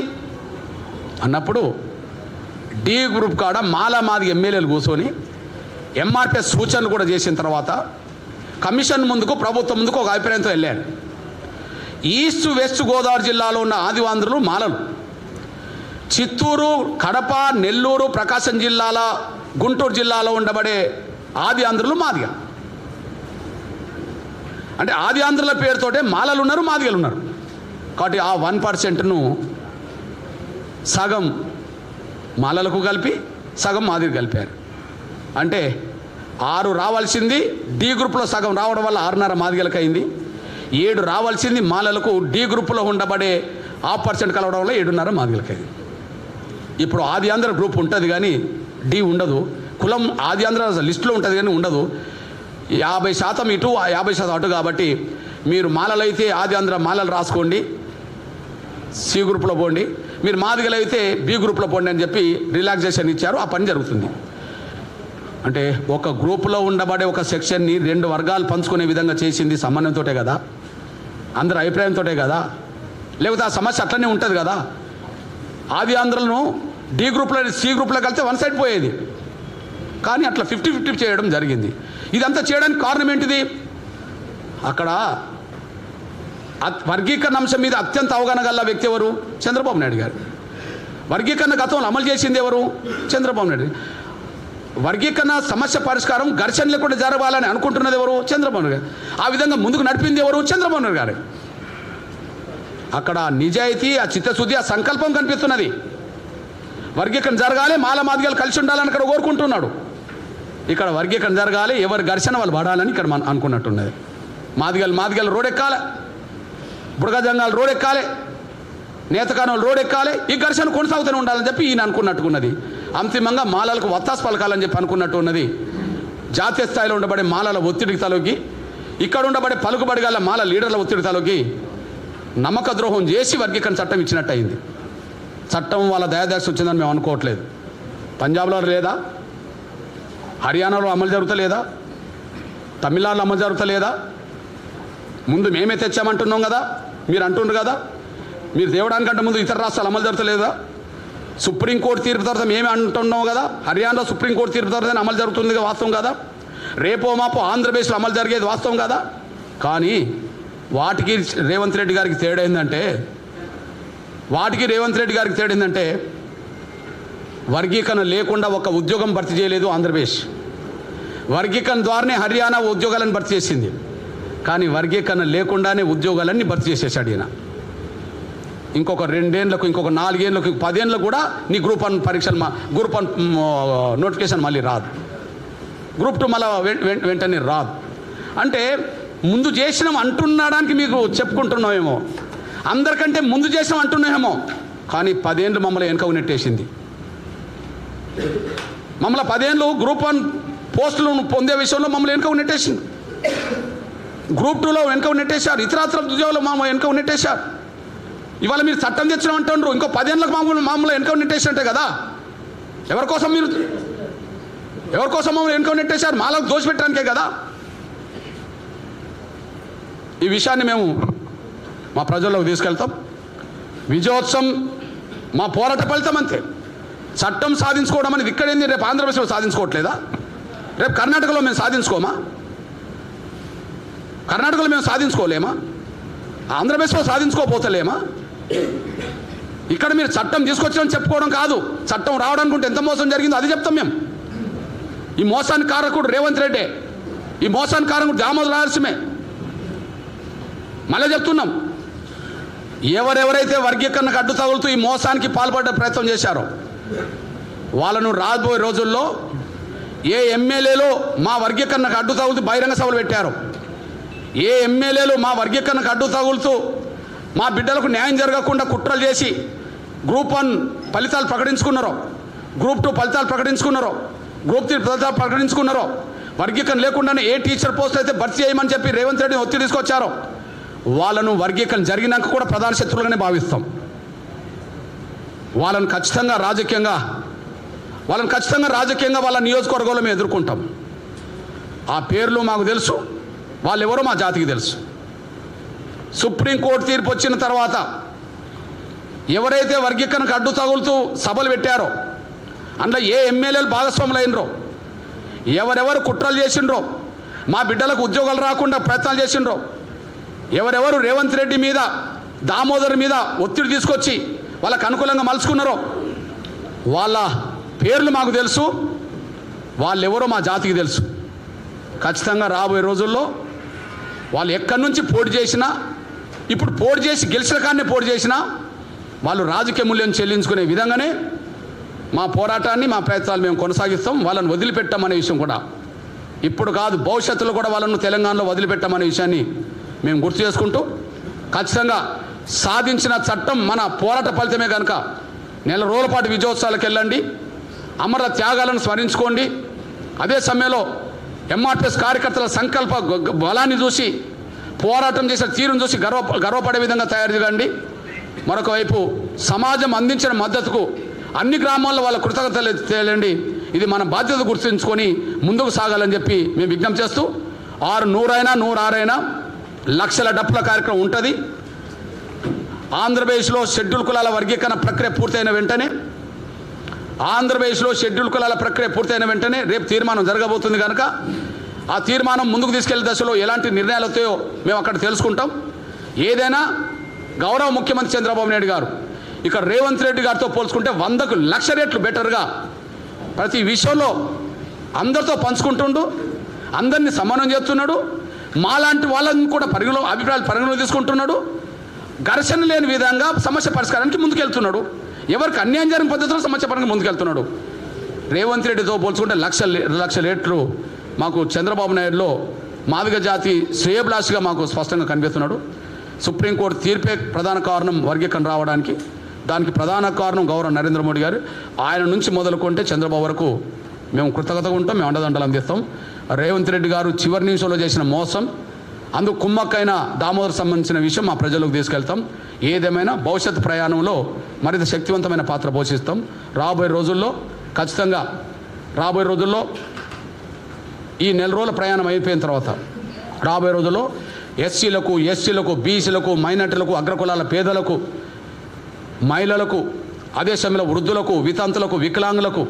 అన్నప్పుడు D గ్రూప్ కాడ మాలా మాది ఎమ్మెల్యేలు కూర్చొని MRPS సూచనలు కూడా చేసిన తర్వాత కమిషన్ ముందుకు, ప్రభుత్వం ముందుకు ఒక అభిప్రాయంతో వెళ్ళాడు. ఈస్ట్ వెస్ట్ గోదావరి జిల్లాలో ఉన్న ఆదివాంధ్రులు మాలలు, చిత్తూరు, కడప, నెల్లూరు, ప్రకాశం జిల్లాల, గుంటూరు జిల్లాలో ఉండబడే ఆది ఆంధ్రులు మాదిగ. అంటే ఆది ఆంధ్రుల పేరుతోటే మాలలు ఉన్నారు, మాదిగలు ఉన్నారు. కాబట్టి ఆ 1%ను సగం మాలలకు కలిపి సగం మాదిగలు కలిపారు. అంటే 6 రావాల్సింది D గ్రూప్లో సగం రావడం వల్ల 6.5 మాదిగలకు అయింది. 7 రావాల్సింది మాలలకు D గ్రూప్లో ఉండబడే 0.5% కలవడం వల్ల 7.5 మాదిగలకు అయింది. ఇప్పుడు ఆది ఆంధ్ర గ్రూప్ ఉంటుంది కానీ D ఉండదు. కులం ఆది ఆంధ్ర లిస్టులో ఉంటుంది కానీ ఉండదు. 50% ఇటు 50% అటు. కాబట్టి మీరు మాలలైతే ఆది ఆంధ్ర మాలలు రాసుకోండి, C గ్రూప్లో పోండి, మీరు మాదిగలైతే B గ్రూప్లో పోండి అని చెప్పి రిలాక్సేషన్ ఇచ్చారు. ఆ పని జరుగుతుంది. అంటే ఒక గ్రూపులో ఉండబడే ఒక సెక్షన్ని 2 వర్గాలు పంచుకునే విధంగా చేసింది సమన్వయంతో కదా, అందరి అభిప్రాయంతో కదా, లేకపోతే ఆ సమస్య అట్లనే ఉంటుంది కదా. ఆది ఆంధ్రలను D గ్రూప్లో C గ్రూప్లో కలిస్తే 1 సైడ్ పోయేది, కానీ అట్లా 50-50 చేయడం జరిగింది. ఇదంతా చేయడానికి కారణం ఏంటిది? అక్కడ వర్గీకరణ అంశం మీద అత్యంత అవగాహన గల వ్యక్తి ఎవరు? చంద్రబాబు నాయుడు గారు. వర్గీకరణ గతంలో అమలు చేసింది ఎవరు? చంద్రబాబు నాయుడు. వర్గీకరణ సమస్య పరిష్కారం ఘర్షణ లేకుండా జరగాలని అనుకుంటున్నది ఎవరు? చంద్రబాబు నాయుడు గారు. ఆ విధంగా ముందుకు నడిపింది ఎవరు? చంద్రబాబు నాయుడు గారు. అక్కడ నిజాయితీ, ఆ చిత్తశుద్ధి, ఆ సంకల్పం కనిపిస్తున్నది. వర్గీకరణ జరగాలి, మాల మాదిగలు కలిసి ఉండాలని ఇక్కడ కోరుకుంటున్నాడు. ఇక్కడ వర్గీకరణ జరగాలి, ఎవరి ఘర్షణ వాళ్ళు పడాలని ఇక్కడ మనం అనుకున్నట్టున్నది. మాదిగలు రోడ్ ఎక్కాలి, బుడగజంగాలు రోడ్ ఎక్కాలి, నేతకానులు రోడ్ ఎక్కాలి, ఈ ఘర్షణ కొనసాగుతూనే ఉండాలని చెప్పి ఈయన అనుకున్నట్టున్నది. అంతిమంగా మాలలకు వత్తాసు పలకాలని చెప్పి అనుకున్నట్టు ఉన్నది. జాతీయ స్థాయిలో ఉండబడే మాలల ఒత్తిడికి తలొగ్గి, ఇక్కడ ఉండబడే పలుకుబడి గల మాల లీడర్ల ఒత్తిడి తలొగ్గి నమ్మక ద్రోహం చేసి వర్గీకరణ చట్టం ఇచ్చినట్టు అయింది. చట్టం వాళ్ళ దయాదాక్ష వచ్చిందని మేము అనుకోవట్లేదు. పంజాబ్లో లేదా, హర్యానాలో అమలు జరుగుతలేదా, తమిళనాడులో అమలు జరుగుతలేదా? ముందు మేమే తెచ్చామంటున్నాం కదా, మీరు అంటుండ్రు కదా, మీరు తేవడానికంటే ముందు ఇతర రాష్ట్రాలు అమలు జరుగుతలేదా? సుప్రీంకోర్టు తీర్పు తర్వాత మేమే అంటున్నాం కదా, హర్యానాలో సుప్రీంకోర్టు తీర్పు తర్వాత అమలు జరుగుతుంది వాస్తవం కదా, రేపో మాపో ఆంధ్రప్రదేశ్లో అమలు జరిగేది వాస్తవం కదా. కానీ వాటికి రేవంత్ రెడ్డి గారికి తేడా ఏంటంటే, వర్గీకరణ లేకుండా ఒక ఉద్యోగం భర్తీ చేయలేదు ఆంధ్రప్రదేశ్. వర్గీకరణ ద్వారానే హర్యానా ఉద్యోగాలను భర్తీ చేసింది, కానీ వర్గీకరణ లేకుండానే ఉద్యోగాలన్నీ భర్తీ చేసేసాడు ఈయన. ఇంకొక 2 ఏళ్ళకు, ఇంకొక 4 ఏళ్ళకు, 10 ఏళ్ళకు కూడా నీ గ్రూప్ 1 పరీక్షలు గ్రూప్ 1 నోటిఫికేషన్ మళ్ళీ రాదు. గ్రూప్ 2 మళ్ళీ వెంటనే రాదు. అంటే ముందు చేసినాం అంటున్నాడానికి మీకు చెప్పుకుంటున్నామేమో, అందరికంటే ముందు చేసినాం అంటున్నామేమో, కానీ 10 ఏళ్ళు మమ్మల్ని వెనుక నెట్టేసింది. మమ్మల్ని 10 ఏళ్ళు గ్రూప్ 1 పోస్టులు పొందే విషయంలో మమ్మల్ని వెనుక నెట్టేసింది. గ్రూప్ 2లో వెనుక నెట్టేశారు, ఇతరాత్ర ఉద్యోగాలు మమ్మల్ని వెనుక నెట్టేశారు. ఇవాళ మీరు చట్టం తెచ్చినాం అంటున్నారు, ఇంకో 10 ఏళ్ళకు మామూలు వెనుక నెట్టేసినట్టే కదా. ఎవరి కోసం మమ్మల్ని వెనుక నెట్టేశారు? మాలకు దోషపెట్టడానికే కదా. ఈ విషయాన్ని మేము మా ప్రజల్లోకి తీసుకెళ్తాం. విజయోత్సవం మా పోరాట ఫలితం అంతే. చట్టం సాధించుకోవడం అనేది ఇక్కడేంది, రేపు ఆంధ్రప్రదేశ్లో సాధించుకోవట్లేదా? రేపు కర్ణాటకలో మేము సాధించుకోమా? కర్ణాటకలో మేము సాధించుకోలేమా? ఆంధ్రప్రదేశ్లో సాధించుకోపోతలేమా? ఇక్కడ మీరు చట్టం తీసుకొచ్చామని చెప్పుకోవడం కాదు, చట్టం రావడానికి ఎంత మోసం జరిగిందో అది చెప్తాం మేము. ఈ మోసానికి కారకుడు రేవంత్ రెడ్డి, ఈ మోసానికి కారకుడు దామోదర రాయలసీమే. మళ్ళీ చెప్తున్నాం, ఎవరెవరైతే వర్గీకరణకు అడ్డు తగులుతూ ఈ మోసానికి పాల్పడ్డ ప్రయత్నం చేశారో వాళ్ళను రాబోయే రోజుల్లో ఏ ఎమ్మెల్యేలో మా వర్గీకరణకు అడ్డు తగులుతూ బహిరంగ సభలు పెట్టారో, ఏ ఎమ్మెల్యేలు మా వర్గీకరణకు అడ్డు తగులుతూ మా బిడ్డలకు న్యాయం జరగకుండా కుట్రలు చేసి గ్రూప్ 1 ఫలితాలు ప్రకటించుకున్నారో, గ్రూప్ 2 ఫలితాలు ప్రకటించుకున్నారో, గ్రూప్ 3 ఫలితాలు ప్రకటించుకున్నారో, వర్గీకరణ లేకుండానే ఏ టీచర్ పోస్ట్ అయితే భర్తీ చేయమని చెప్పి రేవంత్ రెడ్డిని ఒత్తిడి తీసుకొచ్చారో వాళ్ళను వర్గీకరణ జరిగినాక కూడా ప్రధాన శత్రువులుగానే భావిస్తాం. వాళ్ళను ఖచ్చితంగా రాజకీయంగా వాళ్ళ నియోజకవర్గంలో మేము ఎదుర్కొంటాం. ఆ పేర్లు మాకు తెలుసు, వాళ్ళు ఎవరో మా జాతికి తెలుసు. సుప్రీంకోర్టు తీర్పు వచ్చిన తర్వాత ఎవరైతే వర్గీకరణకు అడ్డు తగులుతూ సభలు పెట్టారో, అందులో ఏ ఎమ్మెల్యేలు భాగస్వాములు అయినరో, ఎవరెవరు కుట్రలు చేసిండ్రో, మా బిడ్డలకు ఉద్యోగాలు రాకుండా ప్రయత్నాలు చేసిండ్రో, ఎవరెవరు రేవంత్ రెడ్డి మీద, దామోదర్ మీద ఒత్తిడి తీసుకొచ్చి వాళ్ళకు అనుకూలంగా మలుచుకున్నారో వాళ్ళ పేర్లు మాకు తెలుసు, వాళ్ళెవరో మా జాతికి తెలుసు. ఖచ్చితంగా రాబోయే రోజుల్లో వాళ్ళు ఎక్కడి నుంచి పోటీ చేసినా, ఇప్పుడు పోటీ చేసి గెలిచిన కాడనే పోటీ చేసినా వాళ్ళు రాజకీయ మూల్యం చెల్లించుకునే విధంగానే మా పోరాటాన్ని, మా ప్రయత్నాలు మేము కొనసాగిస్తాం. వాళ్ళని వదిలిపెట్టామనే విషయం కూడా ఇప్పుడు కాదు, భవిష్యత్తులో కూడా వాళ్ళను తెలంగాణలో వదిలిపెట్టామనే విషయాన్ని మేము గుర్తు చేసుకుంటూ, ఖచ్చితంగా సాధించిన చట్టం మన పోరాట ఫలితమే కనుక నెల రోజుల పాటు విజయోత్సవాలకు వెళ్ళండి, అమర త్యాగాలను స్మరించుకోండి. అదే సమయంలో ఎంఆర్పిఎస్ కార్యకర్తల సంకల్ప బలాన్ని చూసి, పోరాటం చేసిన తీరును చూసి గర్వపడే విధంగా తయారు చేయండి. మరొక వైపు సమాజం అందించిన మద్దతుకు అన్ని గ్రామాల్లో వాళ్ళ కృతజ్ఞతలు తెలియండి. ఇది మన బాధ్యత గుర్తుంచుకొని ముందుకు సాగాలని చెప్పి మేము విజ్ఞప్తి చేస్తూ, 100 అయినా 106 లక్షల డప్పుల కార్యక్రమం ఉంటుంది. ఆంధ్రప్రదేశ్లో షెడ్యూల్ కులాల వర్గీకరణ ప్రక్రియ పూర్తయిన వెంటనే రేపు తీర్మానం జరగబోతుంది కనుక ఆ తీర్మానం ముందుకు తీసుకెళ్లే దశలో ఎలాంటి నిర్ణయాలు వస్తాయో మేము అక్కడ తెలుసుకుంటాం. ఏదైనా గౌరవ ముఖ్యమంత్రి చంద్రబాబు నాయుడు గారు ఇక్కడ రేవంత్ రెడ్డి గారితో పోల్చుకుంటే 100కు 1,00,000 రెట్లు బెటర్గా ప్రతి విషయంలో అందరితో పంచుకుంటుండు, అందరినీ సమానం చేస్తున్నాడు. మాలాంటి వాళ్ళని కూడా అభిప్రాయాలు పరిగణలో తీసుకుంటున్నాడు. ఘర్షణ లేని విధంగా సమస్య పరిష్కారానికి ముందుకెళ్తున్నాడు. ఎవరికి అన్యాయం జరిగిన పద్ధతిలో సమస్య పరంగా ముందుకెళ్తున్నాడు. రేవంత్ రెడ్డితో పోల్చుకుంటే 1,00,000 రెట్లు మాకు చంద్రబాబు నాయుడులో మాదిగ జాతి శ్రేయభిలాషిగా మాకు స్పష్టంగా కనిపిస్తున్నాడు. సుప్రీంకోర్టు తీర్పే ప్రధాన కారణం వర్గీకరణ రావడానికి. దానికి ప్రధాన కారణం గౌరవ నరేంద్ర మోడీ గారు. ఆయన నుంచి మొదలుకుంటే చంద్రబాబు వరకు మేము కృతజ్ఞతగా ఉంటాం, మేము అండదండలు అందిస్తాం. రేవంత్ రెడ్డి గారు చివరి నిమిషంలో చేసిన మోసం, అందుకు కుమ్మక్కైన దామోదర్ సంబంధించిన విషయం మా ప్రజలకు తీసుకెళ్తాం. ఏదేమైనా భవిష్యత్ ప్రయాణంలో మరింత శక్తివంతమైన పాత్ర పోషిస్తాం. రాబోయే రోజుల్లో ఈ నెల రోజుల ప్రయాణం అయిపోయిన తర్వాత రాబోయే రోజుల్లో ఎస్సీలకు, బీసీలకు, మైనార్టీలకు, అగ్రకులాల పేదలకు, మహిళలకు, అదే సమయంలో వృద్ధులకు, వితంతులకు, వికలాంగులకు,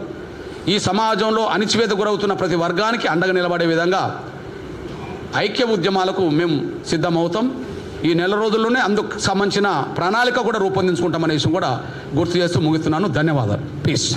ఈ సమాజంలో అణిచివేత గురవుతున్న ప్రతి వర్గానికి అండగా నిలబడే విధంగా ఐక్య ఉద్యమాలకు మేము సిద్ధమవుతాం. ఈ నెల రోజుల్లోనే అందుకు సంబంధించిన ప్రణాళిక కూడా రూపొందించుకుంటామనే విషయం కూడా గుర్తు చేస్తూ ముగిస్తున్నాను. ధన్యవాదాలు. ప్లీజ్.